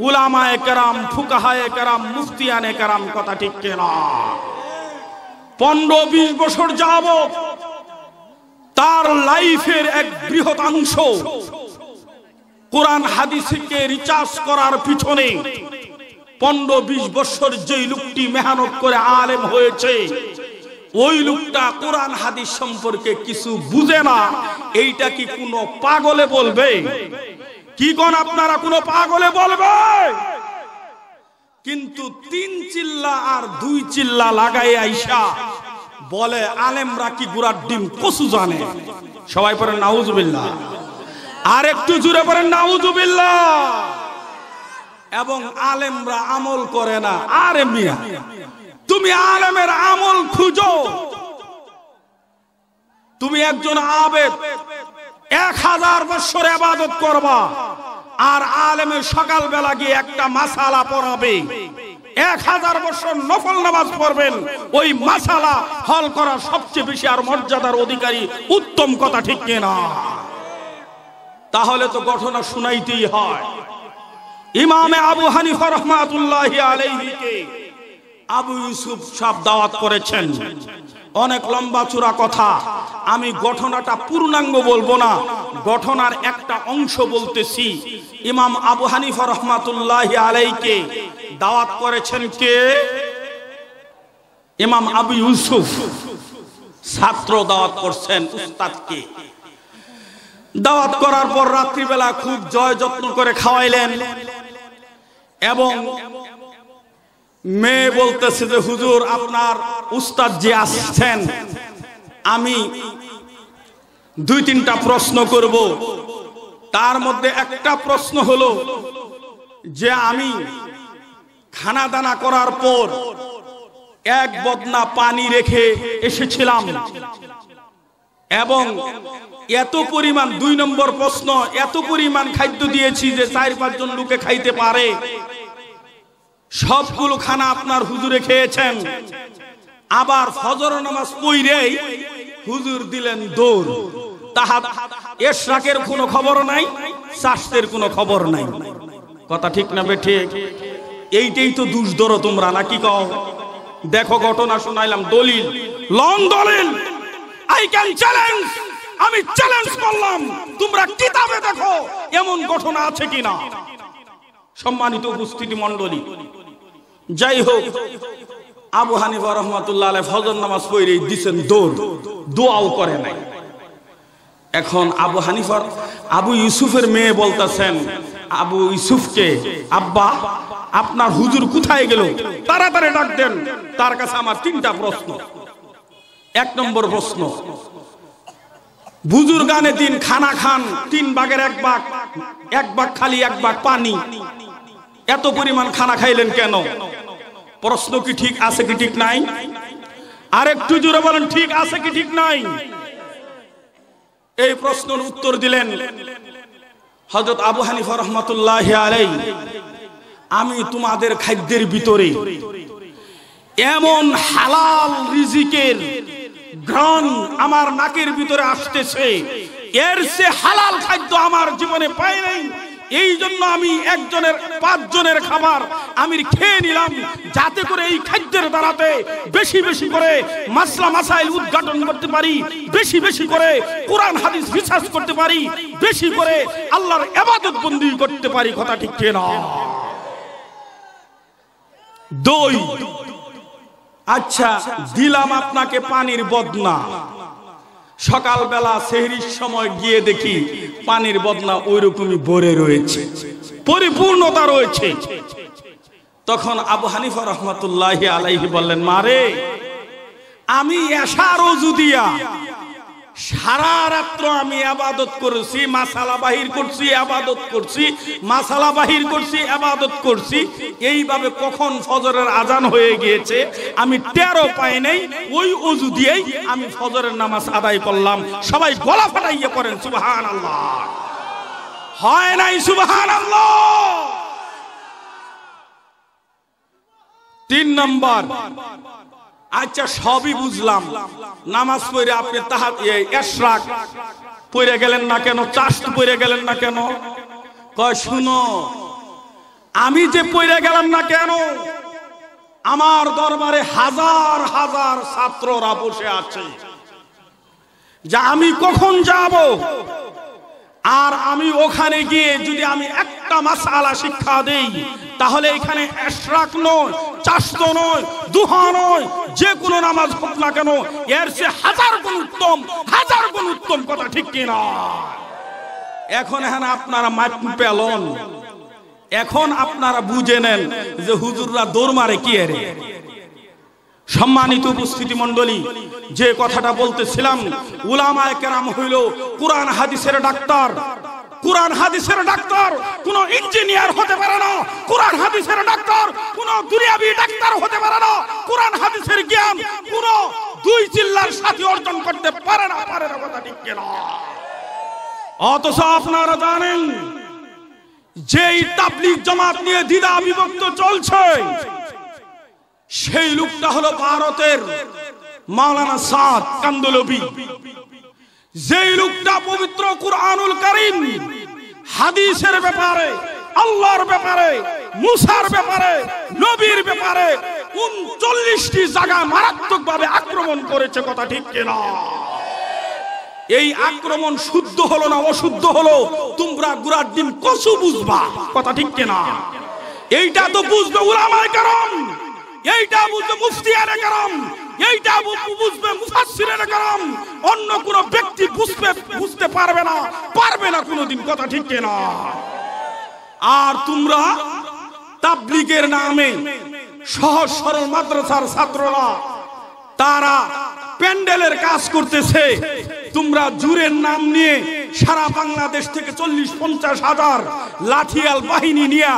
উলামায়ে কেরাম, ফুকাহায়ে কেরাম, মুফতিয়ানে কেরাম, কথা ঠিক কিনা? 15-20 বছর যাবত তার লাইফের এক বৃহৎ কোরআন হাদিসকে রিসার্চ করার পিছনে 15-20 বছর যেই লোকটি মেহনত করে আলেম হয়েছে, ওই লোকটা কোরআন হাদিস সম্পর্কে কিছু বুঝে না। এইটা কি কোনো পাগলে বলবে? কি কোন আপনারা কোনো পাগলে বলবে? কিন্তু 3 চিল্লা আর 2 চিল্লা লাগাই আইসা বলে আলেমরা কি গুড়ার ডিম কচু জানে। সবাই পড়েন নাউজুবিল্লাহ। আর একটু জোরে পড়েন নাউজুবিল্লাহ। এবং আলেমরা আমল করে না। আরে মিয়া, তুমি আলেমের আমল খুঁজো। তুমি একজন আবেদ 1000 বছর ইবাদত করবা, আর আলেমের সকালবেলা গিয়ে একটা মাসালা পড়াবে, 1000 বছর নফল নামাজ পড়বেন, ওই মাসালা হল করা সবচেয়ে বেশি আর মর্যাদার অধিকারী উত্তম, কথা ঠিক কিনা? তাহলে তো ঘটনা শুনাইতেই হয়। ইমামে আবু হানিফা রাহমাতুল্লাহি আলাইহিকে আবু ইউসুফ সাহেব দাওয়াত করেছেন। অনেক লম্বা চূড়া কথা, আমি ঘটনাটা পূর্ণাঙ্গ বলবো না, ঘটনার একটা অংশ বলতেছি। ইমাম আবু হানিফা রাহমাতুল্লাহি আলাইহিকে দাওয়াত করেছেন কে? ইমাম আবু ইউসুফ। ছাত্র দাওয়াত করছেন উস্তাদকে। দাওয়াত করার পর রাত্রিবেলা খুব জয় যত্ন করে খাওয়াইলেন এবং মেয়ে বলতেছে যে হুজুর, আপনার উস্তাদ যে আসছেন, আমি দুই তিনটা প্রশ্ন করব। তার মধ্যে একটা প্রশ্ন হলো যে আমি খানা দানা করার পর এক বদনা পানি রেখে এসেছিলাম এবং এত পরিমাণ, 2 নম্বর প্রশ্ন, এত পরিমাণ খাদ্য দিয়েছি যে 4-5 জন লোকে খাইতে পারে, সবগুলো খানা আপনার হুজুরে খেয়েছেন। আবার ফজর নামাজ পড়েই হুজুর দিলেন দৌড়, তাহার ইশরাকের কোনো খবর নাই, চাষের কোনো খবর নাই। কথা ঠিক না বেঠিক? এইটাই তো দোষ ধরো তোমরা, নাকি কও? দেখো ঘটনা শোনাইলাম, দলিল, লং দলিল, আই ক্যান চ্যালেঞ্জ, আমি চ্যালেঞ্জ করলাম, তোমরা কিতাবে দেখো এমন ঘটনা আছে কিনা। সম্মানিত উপস্থিতি মণ্ডলী, যাই হোক, আবু হানিফা রাহমাতুল্লাহ আলাইহি ফজর নামাজ পড়েই দিছেন দৌড়, দোয়াও করে নাই। এখন আবু হানিফার আবু ইউসুফের মেয়ে বলতেছেন আবু ইউসুফকে, আব্বা আপনার হুজুর কোথায় গেল, তাড়াতাড়ি ডাক দেন, তার কাছে আমার 3টা প্রশ্ন। 1 নম্বর প্রশ্ন, বুজুর্গানে দিন খানা খান 3 ভাগের 1 ভাগ, 1 ভাগ খালি 1 ভাগ পানি, এত পরিমাণ খানা খাইলেন কেন? প্রশ্ন কি ঠিক আছে কি ঠিক নাই? আরেকটু জোরে বলেন, ঠিক আছে কি ঠিক নাই? এই প্রশ্নের উত্তর দিলেন হযরত আবু হানিফা রাহমাতুল্লাহি আলাইহি, আমি তোমাদের খাদ্যের ভিতরে এমন হালাল রিজিকের ঘ্রাণ আমার নাকের ভিতরে আসতেছে, এর চেয়ে হালাল খাদ্য আমার জীবনে পাই নাই। এই জন্য আমি 5 জনের খাবার আমি খেয়ে নিলাম, যাতে করে এই খাদ্যের দ্বারাতে বেশি বেশি করে মাসলা মাসাইল উদ্ঘাটন করতে পারি, বেশি বেশি করে কোরআন হাদিস রিসার্চ করতে পারি, বেশি করে আল্লাহর ইবাদত বন্দেগী করতে পারি। কথা ঠিক কি না? দই, আচ্ছা দিলাম আপনাকে পানির বদনা, সকালবেলা সেহরির সময় গিয়ে দেখি পানির বদনা ওইরকমই ভরে রয়েছে, পরিপূর্ণতা রয়েছে। তখন আবু হানিফা রাহমাতুল্লাহি আলাইহি বললেন, মারে আমি এশার ওযু দিয়া সারা রাত্র আমি ইবাদত করেছি, মাসালা বাহির করছি, ইবাদত করছি, মাসালা বাহির করছি, ইবাদত করছি, এইভাবে কখন ফজরের আজান হয়ে গিয়েছে আমি টেরও পাই নাই। ওই ওযু দিয়েই আমি ফজরের নামাজ আদায় করলাম। সবাই গলা ফাটাইয়া পড়েন সুবহানাল্লাহ। হয় নাই সুবহানাল্লাহ? 3 নম্বর, আচ্ছা সবই বুঝলাম, নামাজ পড়ে আপনি ইশরাক পড়ে গেলেন না কেন, চাষ্ট পড়ে গেলেন না কেন? কয় শুনো, আমি যে পড়ে গেলাম না কেন, আমার দরবারে হাজার হাজার ছাত্ররা বসে আছে, যা আমি কখন যাব, আর আমি ওখানে গিয়ে যদি আমি একটা মাসআলা শিক্ষা দেই, তাহলে এখানে ইশরাক নয়, চাষ্ট নয়, দুহা নয়, যে কোনো নামাজ হোক না কেন এর চেয়ে হাজার গুণ উত্তম, হাজার গুণ উত্তম। কথা ঠিক কিনা? এখন এখানে আপনারা মাইক পেলন, এখন আপনারা বুঝে নেন যে হুজুররা দৌড় মারে কি এর। সম্মানিত উপস্থিতি মণ্ডলী, যে কথাটা বলতেছিলাম, উলামায়ে কেরাম হইল কোরআন হাদিসের ডাক্তার। কোরআন হাদিসের ডাক্তার কোন ইঞ্জিনিয়ার হতে পারে না, কোরআন হাদিসের ডাক্তার কোন দুনিয়াবি ডাক্তার হতে পারে না, কোরআন হাদিসের জ্ঞান কোন 2 চিল্লার সাথে অর্জন করতে পারে না। কথা ঠিক কিনা? অথচ আপনারা জানেন যেই তাবলীগ জামাত নিয়ে দ্বিধা বিভক্ত চলছে, সেই লোকটা হলো ভারতের মাওলানা সাদ কান্দলবি। যেই লোকটা পবিত্র কুরআনুল কারীম, হাদিসের ব্যাপারে, আল্লাহর ব্যাপারে, মুসার ব্যাপারে, নবীর ব্যাপারে 39টি জায়গা মারাত্মকভাবে আক্রমণ করেছে। কথা ঠিক কিনা? এই আক্রমণ শুদ্ধ হলো না অশুদ্ধ হলো তোমরা গুড়ার ডিম কচু বুঝবা। কথা ঠিক কিনা? এইটা তো বুঝবে উলামায়ে কেরাম, এইটা বুঝবে মুফতিয়ানে কেরাম, এইটা বুঝবে মুফাসসিরিনে কেরাম। অন্য কোন ব্যক্তি বুঝতে পারবে না কোনোদিন। কথা ঠিক কিনা? আর তোমরা তাবলীগের নামে সহজ সরল মাদ্রাসার ছাত্ররা তারা প্যান্ডেলের কাজ করতেছে, তোমরা জুরের নাম নিয়ে সারা বাংলাদেশ থেকে 40-50 হাজার লাঠিয়াল বাহিনী নিয়ে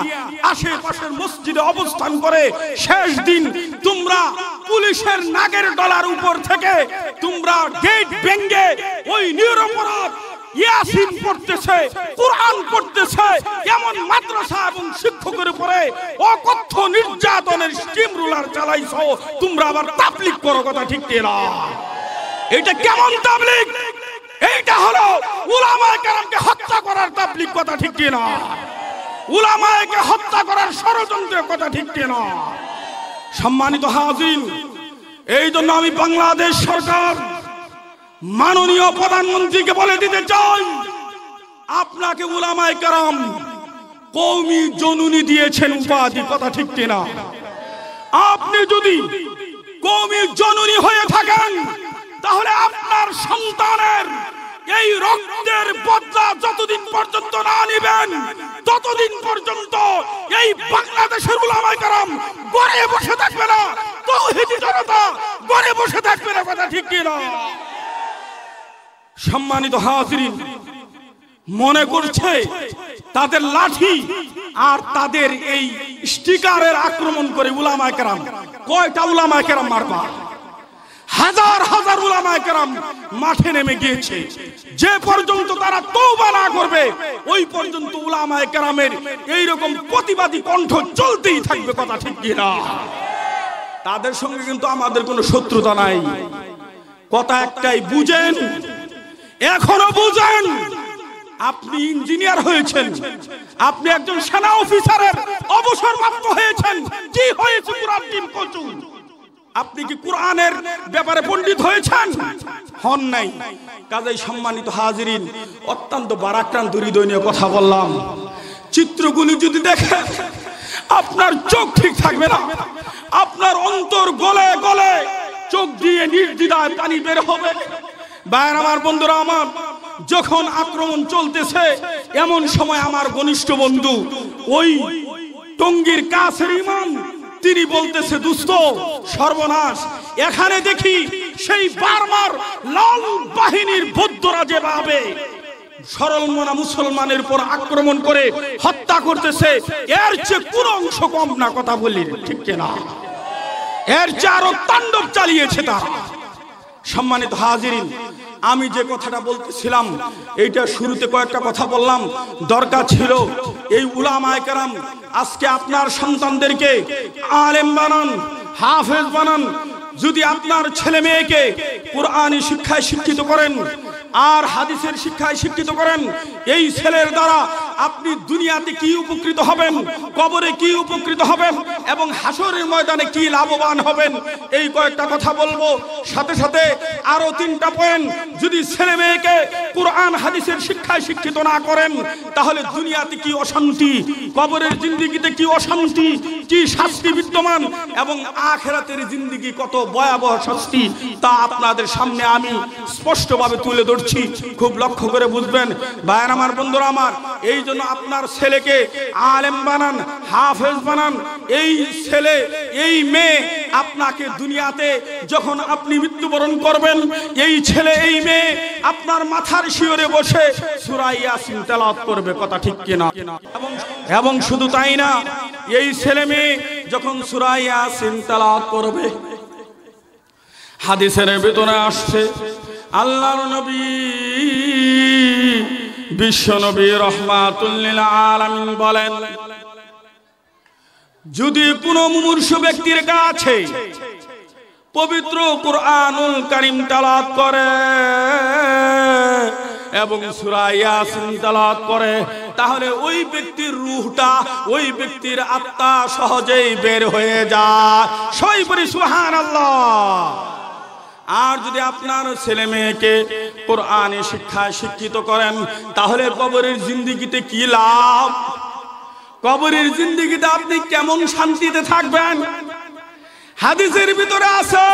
আশেপাশের মসজিদে অবস্থান করে শেষ দিন তোমরা পুলিশের নাগের ডলার উপর থেকে তোমরা গেট ভেঙে ওই নিরপরাধ ইয়াসিন পড়তেছে, কুরআন পড়তেছে এমন মাদ্রাসা এবং শিক্ষকের উপরে অকথ্য নির্যাতনের স্টিম রুলার চালাইছো, তোমরা আবার তাবলীগ করো, কথা ঠিক না? এটা কেমন তাবলীগ? এইটা হলো উলামায়ে কেরামকে হত্যা করার তাবলীগ, কথা ঠিক না? উলামায়েকে হত্যা করার ষড়যন্ত্রের কথা ঠিক না? সম্মানিত হাজিরিন, এই জন্য আমি বাংলাদেশ সরকার মাননীয় প্রধানমন্ত্রীকে বলে দিতে চাই, আপনাকে উলামায়ে কেরাম কওমি জননী দিয়েছেন উপাধি, কথা ঠিক না? আপনি যদি কওমি জননী হয়ে থাকেন তাহলে আপনার সন্তানের এই রক্তের বদলা যতদিন পর্যন্ত না নেবেন ততদিন পর্যন্ত এই বাংলাদেশের উলামায়ে কেরাম ঘরে বসে থাকবে না, তাওহীদি জনতা ঘরে বসে থাকবে না, কথা ঠিক না? সম্মানিত হাজিরিন, মনে করছে তাদের লাঠি আর তাদের এই স্টিকারের আক্রমণ করে উলামায়ে কেরাম, কয়টা উলামায়ে কেরাম মারবা? হাজার হাজার উলামায়ে কেরাম মাঠে নেমে গিয়েছে। যে পর্যন্ত তারা তওবা না করবে ওই পর্যন্ত উলামায়ে কেরামের এইরকম প্রতিবাদী কণ্ঠ চলতেই থাকবে, কথা ঠিক না? তাদের সঙ্গে কিন্তু আমাদের কোনো শত্রুতা নাই, কথা একটাই, বুঝেন, এখনো বুঝেন। আপনি ইঞ্জিনিয়ার হয়েছেন, আপনি একজন সেনা অফিসারের অবসরপ্রাপ্ত হয়েছেন, কি হয়েছে? কুরআন টিম কচু। আপনি কি কোরআনের ব্যাপারে পণ্ডিত হয়েছেন? হন নাই। কাজেই সম্মানিত হাজিরিন, অত্যন্ত বারাক্রান্ত হৃদয় নিয়ে কথা বললাম। চিত্রগুলি যদি দেখেন আপনার চোখ ঠিক থাকবে না, আপনার অন্তর গলে গলে চোখ দিয়ে নির্দ্বিধায় পানি বের হবে। ভাইয়ের আমার, বন্ধুরা আমার, যখন আক্রমণ চলতেছে এমন সময় আমার ঘনিষ্ঠ বন্ধু ওই টঙ্গীর কাছের ইমাম তিনি বলতেছে, দুস্ত সর্বনাশ, এখানে দেখি সেই বারবার লাল বাহিনীর বৌদ্ধরা যেভাবে সরল মনা মুসলমানের উপর আক্রমণ করে হত্যা করতেছে, এর চেয়ে কোনো অংশ কম না, কথা বলি ঠিক না? এর চেয়ে আরো তাণ্ডব চালিয়েছে তারা। সম্মানিত হাজিরিন, আমি যে কথাটা বলতেছিলাম এইটা শুরুতে কয়েকটা কথা বললাম, দরকার ছিল এই উলামায়ে কেরাম আজকে আপনার সন্তানদেরকে আলেম বানান, হাফেজ বানান। যদি আপনার ছেলে মেয়েকে কুরআনী শিক্ষায় শিক্ষিত করেন আর হাদিসের শিক্ষায় শিক্ষিত করেন, এই ছেলের দ্বারা আপনি দুনিয়াতে কি উপকৃত হবেন, কবরে কি উপকৃত হবেন এবং হাসরের ময়দানে কি লাভবান হবেন, এই কয়েকটা কথা বলবো। সাথে সাথে আরো 3টা পয়েন্ট, যদি ছেলে মেয়েকে কুরআন হাদিসের শিক্ষায় শিক্ষিত না করেন তাহলে দুনিয়াতে কি অশান্তি, কবরের জিন্দেগিতে কি অশান্তি, কি শাস্তি বিদ্যমান এবং আখিরাতের জিন্দেগি কত ভয়াবহ শাস্তি, তা আপনাদের সামনে আমি স্পষ্টভাবে তুলে ধরছি, খুব লক্ষ্য করে বুঝবেন। ভাইয়ের আমার, বন্ধুরা আমার, এই জন্য আপনার ছেলেকে আলেম বানান, হাফেজ বানান। এই ছেলে এই মেয়ে আপনাকে দুনিয়াতে যখন আপনি মৃত্যুবরণ করবেন, এই ছেলে এই মেয়ে আপনার মাথার শিয়রে বসে সূরা ইয়াসিন তেলাওয়াত করবে, কথা ঠিক কিনা? এবং শুধু তাই না, এই ছেলে মেয়ে যখন সূরা ইয়াসিন তেলাওয়াত করবে, হাদিসের ভিতরে আসছে আল্লাহর নবী বিশ্ব নবী রাহমাতুল লিল আলামিন বলেন, যদি কোনো মুমূর্ষু ব্যক্তির কাছে পবিত্র কুরআনুল কারীম তেলাওয়াত করে এবং সূরা ইয়াসিন তেলাওয়াত করে, তাহলে ওই ব্যক্তির রূহটা, ওই ব্যক্তির আত্মা সহজেই বের হয়ে যায়। সবাই বলি সুবহানাল্লাহ। আর যদি আপনার ছেলে মেয়েকে কোরআনী শিক্ষায় শিক্ষিত করেন তাহলে কবরের জিন্দেগিতে কি লাভ, কবরের জিন্দেগিতে আপনি কেমন শান্তিতে থাকবেন? হাদিসের ভিতরে আছে,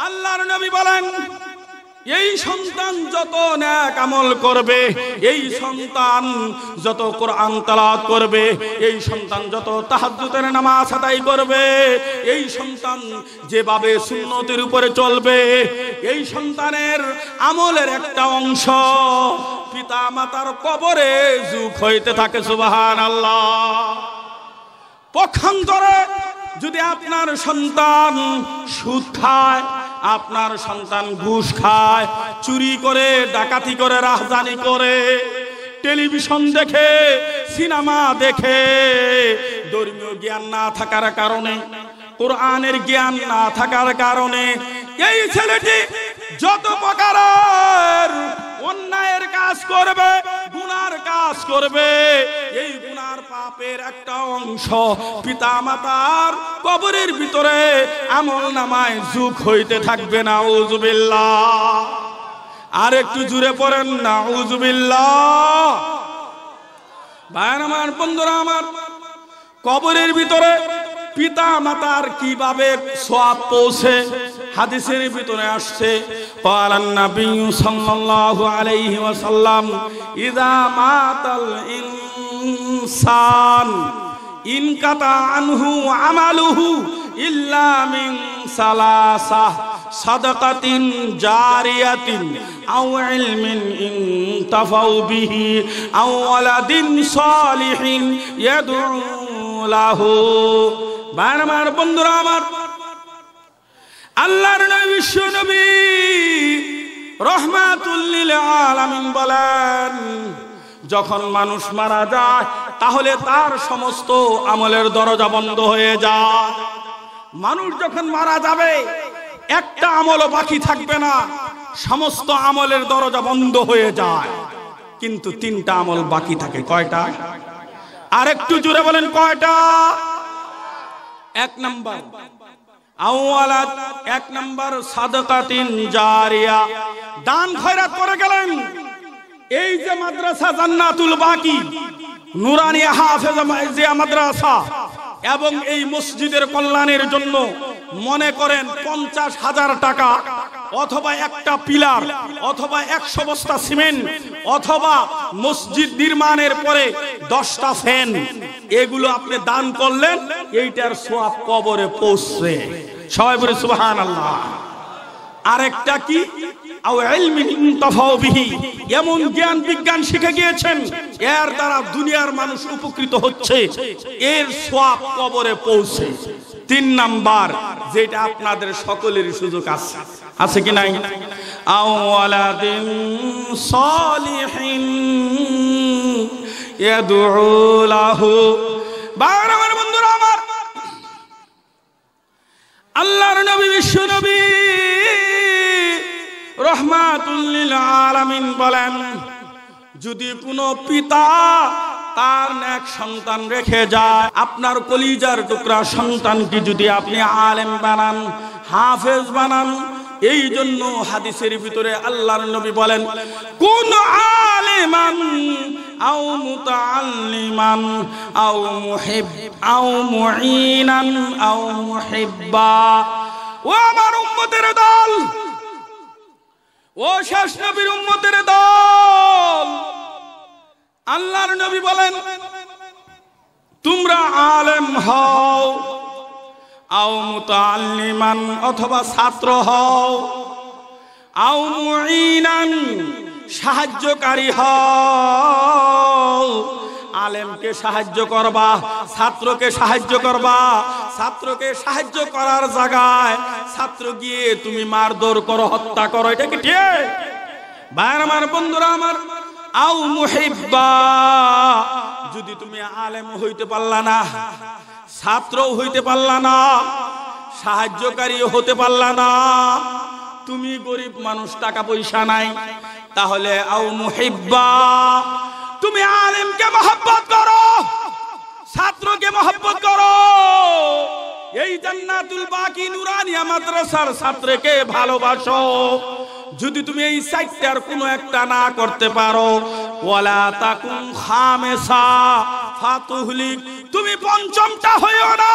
আল্লাহর নবী বলেন, এই সন্তান যত নেক আমল করবে, এই সন্তান যত কোরআন তেলাওয়াত করবে, এই সন্তান যত তাহাজ্জুদের নামাজ আদায় করবে, এই সন্তান যেভাবে সুন্নতের উপরে চলবে, এই সন্তানের আমলের একটা অংশ পিতা মাতার কবরে যুগ হইতে থাকে। সুবহানাল্লাহ। পক্ষান্তরে যদি আপনার সন্তান সুদ খায়, আপনার সন্তান ঘুষ খায়, চুরি করে, ডাকাতি করে, রাহজানি করে, টেলিভিশন দেখে, সিনেমা দেখে, ধর্মীয় জ্ঞান না থাকার কারণে, কোরআনের জ্ঞান না থাকার কারণে এই ছেলেটি যত প্রকারের অন্যায়ের কাজ করবে, গুনার কাজ করবে, এই গুনার পাপের একটা অংশ পিতা মাতার কবরের ভিতরে আমল নামায় যুগ হইতে থাকবে। নাউজুবিল্লাহ। আর একটু জুড়ে পড়েন নাউজুবিল্লাহ। ভাইরা আমার, বন্ধুরা আমার, কবরের ভিতরে পিতা মাতার কিভাবে সওয়াব পৌঁছে হাদিসের ভিতরে আসছে। ক্বালান নবী সাল্লাল্লাহু আলাইহি ওয়াসাল্লাম ইযা মাতাল ইনসান ইনকাতা আনহু আমালুহু ইল্লা মিন সালাসাহ সাদাকাতিন জারিয়াতিন আও ইলমিন ইনতাফাউ বিহি আও ওয়ালাদিন সালিহিন ইয়াদউ লাহু। আমার বন্ধুরা আমার, আল্লাহর নবী বিশ্ব নবী রাহমাতুল লিল আলামিন বলেন, যখন মানুষ মারা যায় তাহলে তার সমস্ত আমলের দরজা বন্ধ হয়ে যায়। মানুষ যখন মারা যাবে একটা আমলও বাকি থাকবে না, সমস্ত আমলের দরজা বন্ধ হয়ে যায়, কিন্তু তিনটা আমল বাকি থাকে। কয়টা? আর একটু জোরে বলেন, কয়টা? এক নাম্বার আওয়ালাত, এক নাম্বার সাদাকাতিন জারিয়া, দান খয়রাত করে গেলেন। এই যে মাদ্রাসা জান্নাতুল বাকি নুরানি হাফেজা মাদ্রাসা এবং এই মসজিদের কল্যাণের জন্য মনে করেন 50,000 টাকা অথবা একটা পিলার অথবা 100 বস্তা সিমেন্ট অথবা মসজিদ নির্মাণের পরে 10টা ফ্যান, এগুলো আপনি দান করলেন, এইটার সওয়াব কবরে পৌঁছবে। সবাই বলে সুবহানাল্লাহ। আরেকটা কি? আও ইলমিন ইনতাফাউ বিহি, এমন জ্ঞান বিজ্ঞান শিখে গিয়েছেন এর দ্বারা দুনিয়ার মানুষ উপকৃত হচ্ছে, এর সওয়াব কবরে পৌঁছে। 3 নাম্বার, যেটা আপনাদের সকলেরই সুযোগ আছে, আছে কি নাই? আও ওয়ালাদিন সালিহিন ইয়াদউ লাহু। আমার বন্ধুরা আমার, আল্লাহর নবী বিশ্ব নবী রাহমাতুল লিল আলামিন বলেন, যদি কোনো পিতা তার নেক সন্তান রেখে যায়, আপনার কলিজার টুকরা সন্তানকে যদি আপনি আলেম বানান, হাফেজ বানান, এই জন্য হাদিসের ভিতরে আল্লাহর নবী বলেন, কুন আলিমান আও মুতাআল্লিমান আও মুহিব আও মুঈনান আও মুহিব্বা। ও আমার উম্মতের দল, ও শেষ নবীর উম্মতের দল, আল্লাহর নবী বলেন, তোমরা আলেম হও, আও মুতাআল্লিমান অথবা ছাত্র হও, আও মুঈনান সাহায্যকারী হও। আলেমকে সাহায্য করবা, ছাত্রকে সাহায্য করবা, ছাত্রকে সাহায্য করার জায়গায় ছাত্র গিয়ে তুমি মারধর করো, হত্যা করো, এটা কি ঠিক? ভাইরা আমার, বন্ধুরা আমার, আও মুহিব্বা, যদি তুমি আলেম হইতে পারলা না, ছাত্রও হইতে পারলা না, সাহায্যকারী হতে পারলা না, তুমি গরিব মানুষ, টাকা পয়সা নাই, তাহলে আও মুহিব্বা, তুমি আলেমকে মহব্বত করো, ছাত্রকে মহব্বত করো। এই জান্নাতুল বাকি নুরানিয়া মাদ্রাসার ছাত্রকে ভালোবাসো। যদি তুমি এই চারটার কোনো একটা না করতে পারো, ওয়ালা তাকুন খামেসা ফাতুহলিক, তুমি পঞ্চমটা হইও না।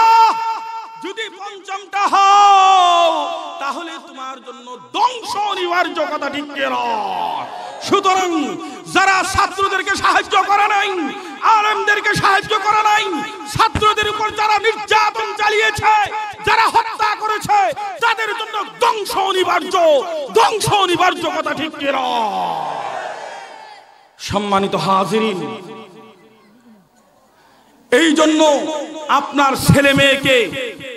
যদি পঞ্চমটা হও তাহলে তোমার জন্য দঙ্গ ধ্বংস অনিবার্য, কথা ঠিক কিনা? সুতরাং যারা ছাত্রদেরকে সাহায্য করে নাই, আলেমদেরকে সাহায্য করে নাই, ছাত্রদের উপর যারা নির্যাতন চালিয়েছে, যারা হত্যা করেছে, তাদের জন্য ধ্বংস অনিবার্য, ধ্বংস অনিবার্য, কথা ঠিক কিনা? সম্মানিত হাজিরিন, এই জন্য আপনার ছেলে মেয়েকে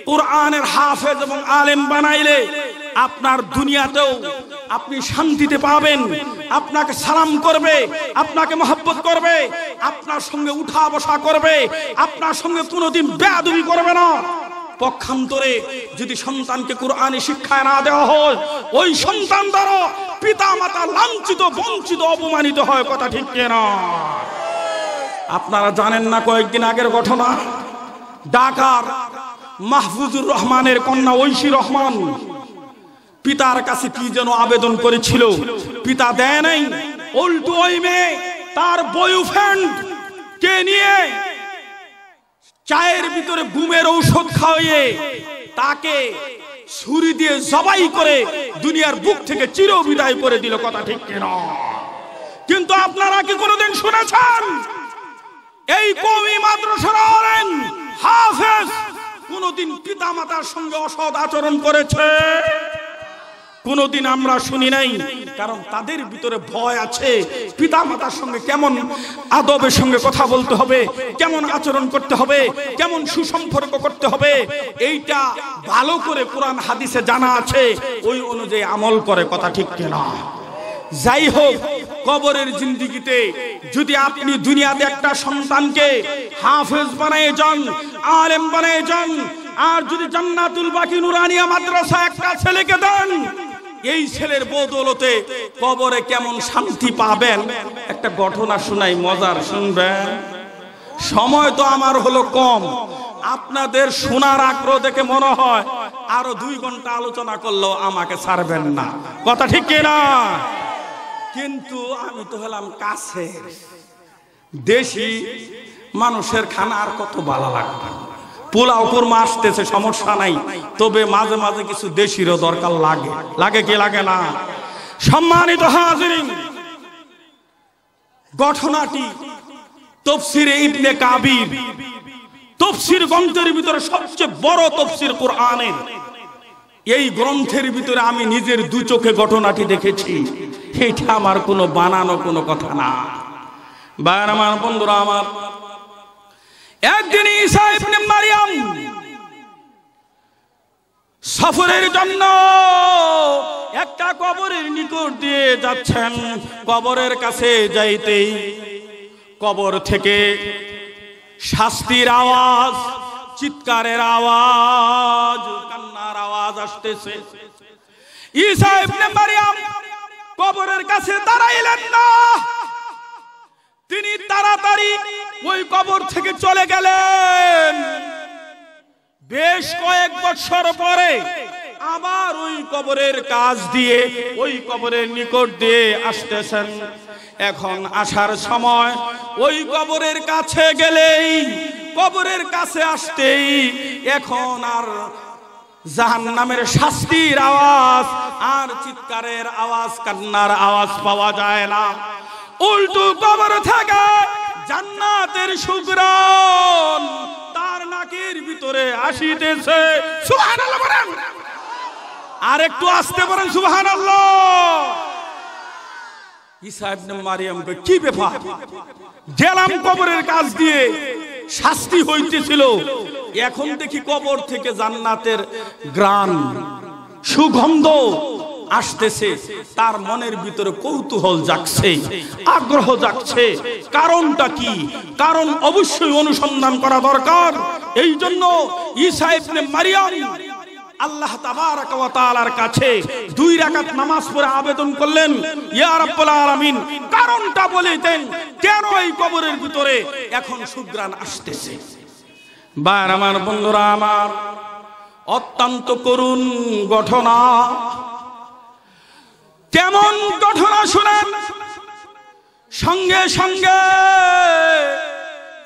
কোরআনের হাফেজ এবং আলেম বানাইলে আপনার দুনিয়াতেও আপনি শান্তিতে পাবেন। আপনাকে সালাম করবে, আপনাকে মহব্বত করবে, আপনার সঙ্গে উঠা বসা করবে, আপনার সঙ্গে কোনোদিন বেয়াদবি করবে না। পক্ষান্তরে যদি সন্তানকে কোরআনী শিক্ষা না দেওয়া হয়, ওই সন্তান দ্বারা পিতা মাতা লাঞ্ছিত, বঞ্চিত, অপমানিত হয়, কথা ঠিক কিনা? আপনারা জানেন না কয়েকদিন আগের ঘটনা, ঢাকার মাহফুজুর রহমানের কন্যা ঐশী রহমান পিতার কাছে কি যেন আবেদন করেছিল, পিতা দেয় নাই। উল্টো ওই মেয়ে তার বয়ফ্রেন্ড কে নিয়ে চায়ের ভিতরে ঘুমের ঔষধ খাওয়িয়ে তাকে ছুরি দিয়ে জবাই করে দুনিয়ার বুক থেকে চির বিদায় করে দিল, কথা ঠিক কিনা? কিন্তু আপনারা কি কোনোদিন শুনেছেন এই কওমি মাদ্রাসার আলেম হাফেজ কোনদিন পিতা মাতার সঙ্গে অসৎ আচরণ করেছে? কোনদিন আমরা শুনি নাই। কারণ তাদের ভিতরে ভয় আছে, পিতা মাতার সঙ্গে কেমন আদবের সঙ্গে কথা বলতে হবে, কেমন আচরণ করতে হবে, কেমন সুসম্পর্ক করতে হবে, এইটা ভালো করে কোরআন হাদিসে জানা আছে, ওই অনুযায়ী আমল করে, কথা ঠিক কিনা? যাই হোক, কবরের জিন্দেগিতে যদি আপনি দুনিয়াতে একটা সন্তানকে হাফেজ বানায় যান, আলেম বানায় যান, আর যদি জান্নাতুল বাকি নুরানিয়া মাদ্রাসা একটা ছেলেকে দেন, এই ছেলের বদৌলতে কবরে কেমন শান্তি পাবেন, একটা ঘটনা শোনাই, মজার, শুনবেন। সময় তো আমার হলো কম, আপনাদের শোনার আগ্রহ দেখে মনে হয় আরো 2 ঘন্টা আলোচনা করলেও আমাকে ছাড়বেন না, কথা ঠিক কিনা? কিন্তু আমি তো হলাম কাছে, দেশি মানুষের খানা আর কত ভালো লাগবে। পোলাও কুরমা আসতেছে, সমস্যা নাই, তবে মাঝে মাঝে কিছু দেশিরও দরকার লাগে, লাগে কি লাগে না? সম্মানিত হাজিরিন, ঘটনাটি তাফসীরে ইবনে কাবির, তাফসীর গ্রন্থের ভিতরে সবচেয়ে বড় তাফসীর কোরআনের। এই গ্রন্থের ভিতরে আমি নিজের 2 চোখে ঘটনাটি দেখেছি, এটা আমার কোনো বানানো কোনো কথা না। ভাইরা আমার, বন্ধুরা আমার, একদিন ঈসা ইবনে মারইয়াম সফরের জন্য একটা কবরের নিকট দিয়ে যাচ্ছেন। কবরের কাছে যাইতেই কবর থেকে শাস্তির আওয়াজ, চিৎকারের আওয়াজ, কান্নার আওয়াজ আসতেছে। ঈসা ইবনে মারইয়াম কবরের কাছে দাঁড়াইলেন না, তিনি তাড়াতাড়ি ওই কবর থেকে চলে গেলেন। বেশ কয়েক বছর পরে আবার ওই কবরের কাছ দিয়ে, ওই কবরের নিকট দিয়ে আসতেছেন। এখন আসার সময় ওই কবরের কাছে গেলেই, কবরের কাছে আসতেই এখন আর জাহান্নামের শাস্তির আওয়াজ আর চিৎকারের আওয়াজ, কান্নার আওয়াজ পাওয়া যায় না। উল্টো কবর থেকে জান্নাতের সুঘ্রাণ তার নাকের ভিতরে আসিতেছে। সুবহানাল্লাহ বলেন, আর একটু আসতে বলেন সুবহানাল্লাহ। ঈসা ইবনে মারইয়ামকে কি ব্যাপার, গেলাম কবরের কাছ দিয়ে, শাস্তি হইতেছিল, এখন দেখি কবর থেকে জান্নাতের ঘ্রাণ, সুগন্ধ আসতেছে। তার মনের ভিতরে কৌতূহল জাগছে, আগ্রহ জাগছে। কারণটা কি? কারণ অবশ্যই অনুসন্ধান করা দরকার। এই জন্য ঈসা ইবনে মারইয়াম আল্লাহ তাবারাক ওয়া তাআলার কাছে 2 রাকাত নামাজ পড়ে আবেদন করলেন, ইয়া রাব্বুল আলামিন, কারণটা বলে দেন, কেন এই কবরের ভিতরে এখন সুঘ্রাণ আসতেছে? ভাইরা আমার, বন্ধুরা আমার, অত্যন্ত করুণ ঘটনা। কেমন ঘটনা শুনেন। সঙ্গে সঙ্গে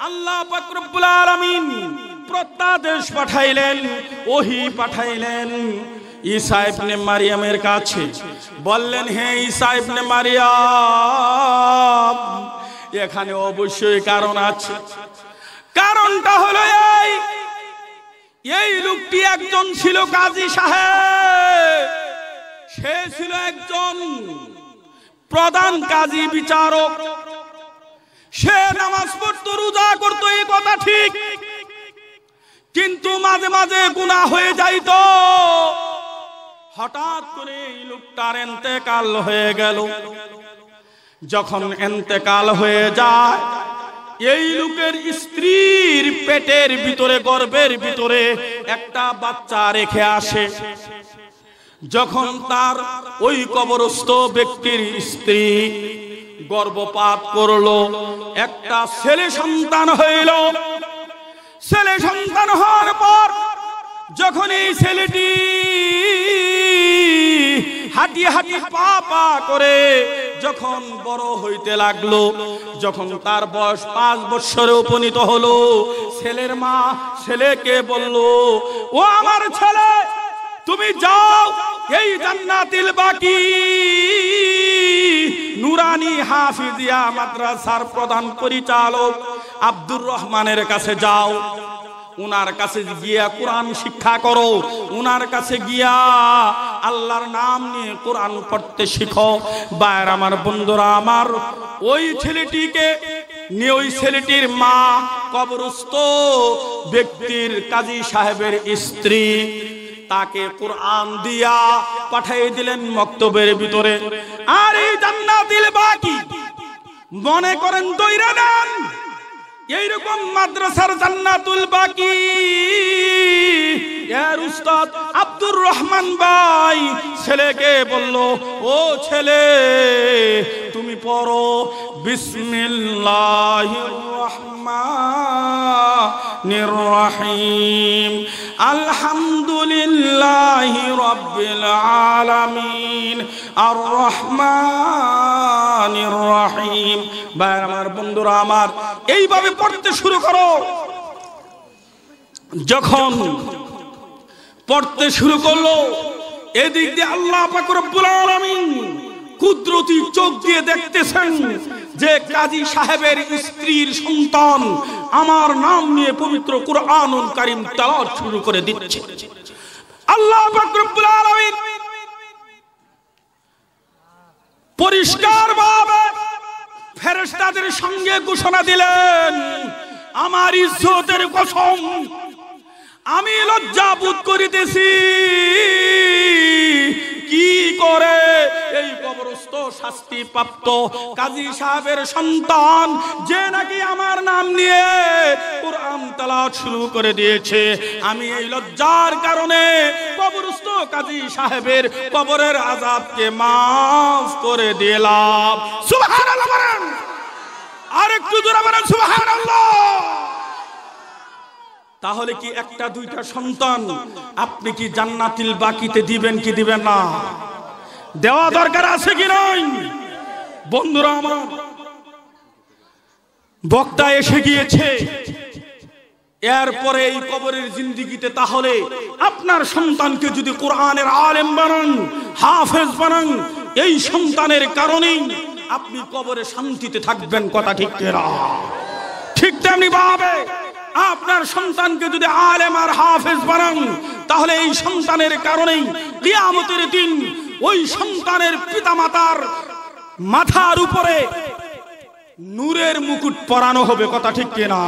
আল্লাহ পাক রব্বুল আলামিন প্রত্যাদেশ পাঠাইলেন, ওহী পাঠাইলেন ঈসা ইবনে মারিয়ামের কাছে। বললেন, হে ঈসা ইবনে মারিয়াম, এখানে অবশ্যই কারণ আছে। কারণটা হলো এই লোকটি একজন ছিল কাজী সাহেব, সে ছিল একজন প্রধান কাজী বিচারক। সে নামাজ পড়তো, রোজা করতো, এই কথা ঠিক, কিন্তু মাঝে মাঝে গুনাহ হয়ে যাইতো। হঠাৎ করে এই লোকটার ইন্তেকাল হয়ে গেল। যখন ইন্তেকাল হয়ে যায়, এই লোকের স্ত্রীর পেটের ভিতরে, গর্ভের ভিতরে একটা বাচ্চা রেখে আসে। যখন তার ওই কবরস্থ ব্যক্তির স্ত্রী গর্ভপাত করলো, একটা ছেলে সন্তান হইল। ছেলে সন্তান হওয়ার পর যখন এই ছেলেটি হাঁটি হাঁটি পা পা করে যখন বড় হইতে লাগলো, যখন তার বয়স 5 বছরে উপনীত হলো, ছেলের মা ছেলেকে বলল, ও আমার ছেলে, তুমি যাও এই জান্নাতুল বাকি নুরানি হাফিজিয়া মাদ্রাসার প্রধান পরিচালক আব্দুর রহমানের কাছে যাও। উনার কাছে গিয়া কোরআন শিক্ষা করো, উনার কাছে গিয়া আল্লাহর নাম নিয়ে কোরআন পড়তে শিখো। ভাইরা আমার, বন্ধুরা আমার, ওই ছেলেটিকে নিয়ে ওই ছেলেটির মা কবরস্থ ব্যক্তির কাজী সাহেবের স্ত্রী তাকে কোরআন দিয়া পাঠিয়ে দিলেন মক্তবের ভিতরে। আর এই জান্নাতুল বাকি মনে করেন দইরা নেন, এইরকম মাদ্রাসার জান্নাতুল বাকি এর উস্তাদ আব্দুর রহমান ভাই ছেলেকে বলল, ও ছেলে, তুমি পড়ো বিসমিল্লাহির রহমানির রহিম, আলহামদুলিল্লাহি রাব্বিল আলামিন, আর রহমানির রহিম। ভাই আমার, বন্ধুরা আমার, এইভাবে পড়তে শুরু করো। যখন পড়তে শুরু করলো, এদিক দিয়ে আল্লাহ পাক রব্বুল আলামিন কুদরতি চোখ দিয়ে দেখতেছেন যে কাজী সাহেবের স্ত্রীর সন্তান আমার নাম নিয়ে পবিত্র কুরআনুল কারীম তেলাওয়াত শুরু করে দিচ্ছে। আল্লাহ পাক রব্বুল আলামিন পরিষ্কার ভাবে ফেরেশতাদের সঙ্গে ঘোষণা দিলেন, আমার ইজ্জতের কসম, আমি লজ্জা বোধ করিতেছি কি করে এই কবরস্থ শাস্তি প্রাপ্ত কাজী সাহেবের সন্তান, যে নাকি আমার নাম নিয়ে কোরআন তেলাওয়াত শুরু করে দিয়েছে, আমি এই লজ্জার কারণে কবরস্থ কাজী সাহেবের কবরের আযাবকে মাফ করে দিলাম। সুবহানাল্লাহ বলেন, আর একটু জোরে বলেন সুবহানাল্লাহ। তাহলে কি একটা দুইটা সন্তান আপনি কি জান্নাতুল বাকিতে দিবেন কি দিবেন না? দেওয়া দরকার আছে কি নাই? বন্ধুরা আমার, বক্তা এসে গিয়েছে, এরপরে এই কবরের জিন্দেগিতে তাহলে আপনার সন্তানকে যদি কোরআনের আলেম বানান, হাফেজ বানান, এই সন্তানের কারণেই আপনি কবরে শান্তিতে থাকবেন। কথা ঠিক কিনা? ঠিক তেমনি ভাবে আপনার সন্তানকে যদি আলেম আর হাফেজ বানান, তাহলে এই সন্তানের কারণেই কিয়ামতের দিন ওই সন্তানের পিতামাতার মাথার উপরে নূরের মুকুট পরানো হবে। কথা ঠিক কিনা?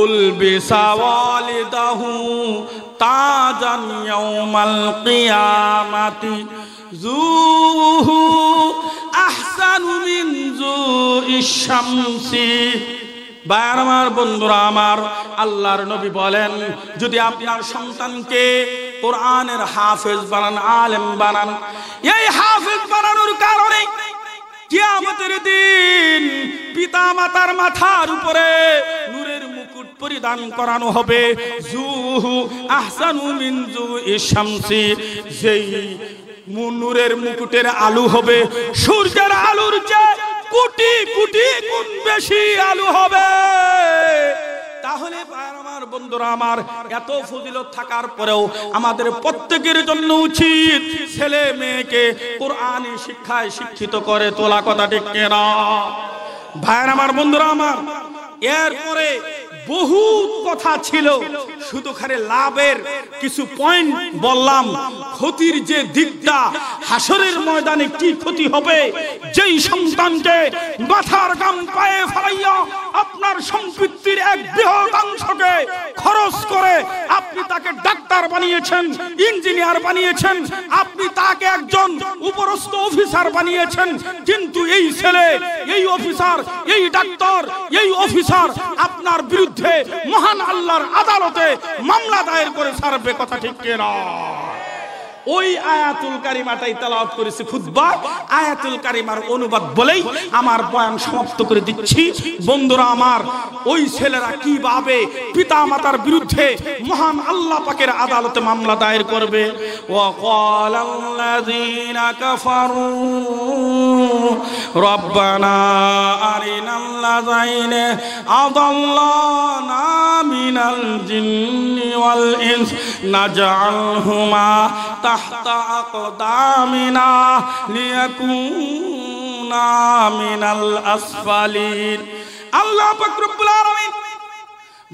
উলবিসা ওয়ালিদাহু তাজান ইয়াউমাল কিয়ামাতি যুহু আহসানু মিন যুইশ শামসি। ভাইরা আমার, বন্ধুরা আমার, আল্লাহর নবী বলেন, যদি আপনার সন্তানকে কোরআনের হাফেজ বানান, আলেম বানান, এই হাফেজ বানানোর কারণে কিয়ামতের দিন পিতা মাতার মাথার উপরে নূরের মুকুট পরিধান করানো হবে। যুহু আহসানু মিন যুইশ শামসি, যেই নূরের মুকুটের আলো হবে সূর্যের আলোর চেয়ে কোটি কোটি গুণ বেশি আলো হবে। তাহলে আমার বন্ধুরা আমার, এত ফজিলত থাকার পরেও আমাদের প্রত্যেকের জন্য উচিত ছেলে মেয়েকে কোরআনী শিক্ষায় শিক্ষিত করে তোলা, কথা ঠিক কিনা? ভাইয়ের আমার, বন্ধুরা আমার, এরপরে বহু কথা ছিল, শুধু খালি লাভের কিছু পয়েন্ট বললাম। ক্ষতির যে দিকটা, হাসরের ময়দানে কি ক্ষতি হবে, যেই সন্তানকে মাথার গাম পায়ে ফেলাইয়া আপনার সম্পত্তির এক বৃহৎ অংশকে খরচ করে আপনি তাকে ডাক্তার বানিয়েছেন, ইঞ্জিনিয়ার বানিয়েছেন, আপনি তাকে একজন উপরস্থ অফিসার বানিয়েছেন, কিন্তু এই ছেলে, এই অফিসার, এই ডাক্তার, এই অফিসার আপনার বিরুদ্ধে মহান আল্লাহর আদালতে মামলা দায়ের করে ছাড়বে, কথা ঠিক কিনা? ওই আয়াতুল কারিমাটাই তেলাওয়াত করেছি খুতবা। আয়াতুল কারিমার অনুবাদ বলেই আমার বয়ান সমাপ্ত করে দিচ্ছি। বন্ধুরা আমার, ওই ছেলেরা কিভাবে পিতা মাতার বিরুদ্ধে মহান আল্লাহ পাকের আদালতে মামলা দায়ের করবে। ওয়াকালাল্লাযীনা কাফারু রব্বানা আরিনাল্লাযাইনি আদাল্লানা মিনাল জিন্নি ওয়াল ইনস নাজআলহুমা তাহতা আকদামিনা লিয়াকুনা মিনাল আসফালিন। আল্লাহ পাক রব্বুল আলামিন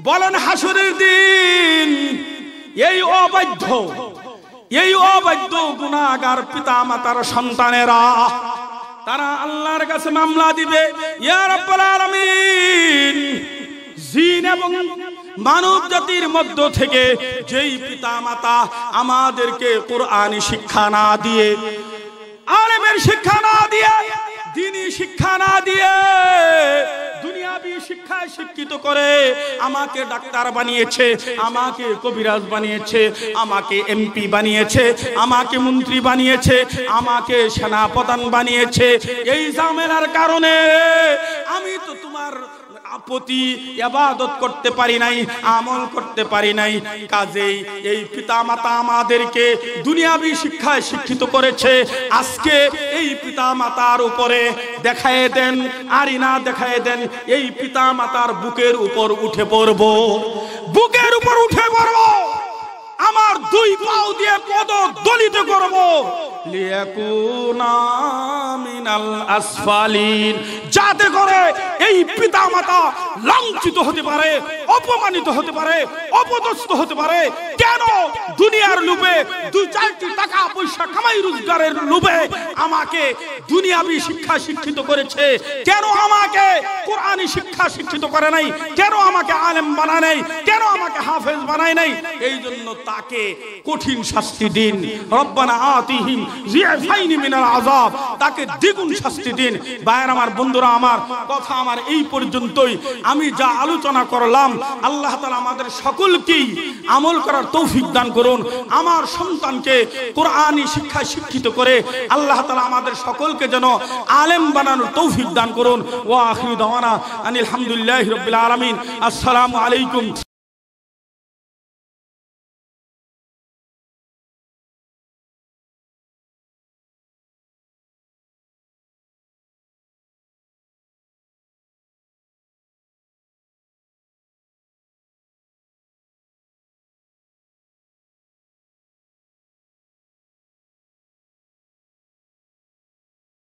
বলেন, হাসরের দিন এই অবাধ্য গুনাহগার পিতা মাতার সন্তানেরা তারা আল্লাহর কাছে মামলা দিবে, ইয়া রাব্বুল আলামিন, জিন এবং মানব জাতির মধ্য থেকে যেই পিতা মাতা আমাদেরকে কোরআনী শিক্ষা না দিয়ে, আলেমের শিক্ষা না দিয়ে, দ্বীনি শিক্ষা না দিয়ে দুনিয়াবি শিক্ষায় শিক্ষিত করে আমাকে ডাক্তার বানিয়েছে, আমাকে কবিরাজ বানিয়েছে, আমাকে এমপি বানিয়েছে, আমাকে মন্ত্রী বানিয়েছে, আমাকে সেনাপ্রধান বানিয়েছে, এই ঝামেলার কারণে আমি তো তোমার প্রতি ইবাদত করতে পারি নাই, আমল করতে পারি নাই। কাজেই এই পিতা মাতা আমাদেরকে দুনিয়াবি শিক্ষায় শিক্ষিত করেছে, আজকে এই পিতা মাতার উপরে দেখায় দেন, আরিনা দেখায় দেন, এই পিতা মাতার বুকের উপর উঠে পড়ব, বুকের উপর উঠে পড়ব, আমার দুই পাও দিয়ে পদ দলিত করব, লিয়াকুনা মিনাল আসফালিন, যাতে করে এই পিতা মাতা লাঞ্ছিত হতে পারে, অপমানিত হতে পারে, অপদস্থ হতে পারে। কেন? দুনিয়ার লোভে, দুই চারটি টাকা পয়সা কামাই রোজগারের লোভে আমাকে দুনিয়াবি শিক্ষা শিক্ষিত করেছে, কেন আমাকে কোরআনী শিক্ষা শিক্ষিত করে নাই, কেন আমাকে আলেম বানায় নাই, কেন আমাকে হাফেজ বানায় নাই? এই জন্য তাকে কঠিন শাস্তি দিন। রব্বানা আতিহিম যিআফাইনি মিনাল আযাব, তাকে দ্বিগুণ শাস্তি দিন। ভাইয়ের আমার, বন্ধুরা আমার, কথা আমার এই পর্যন্তই। আমি যা আলোচনা করলাম, আল্লাহ তাআলা আমাদের সকলকেই আমল করার তৌফিক দান করুন। আমার সন্তানকে কোরআনী শিক্ষায় শিক্ষিত করে আল্লাহ তাআলা আমাদের সকলকে যেন আলেম বানানোর তৌফিক দান করুন। ওয়া আখিরু দাওয়ানা আনিল হামদুলিল্লাহি রাব্বিল আলামিন। আসসালামু আলাইকুম।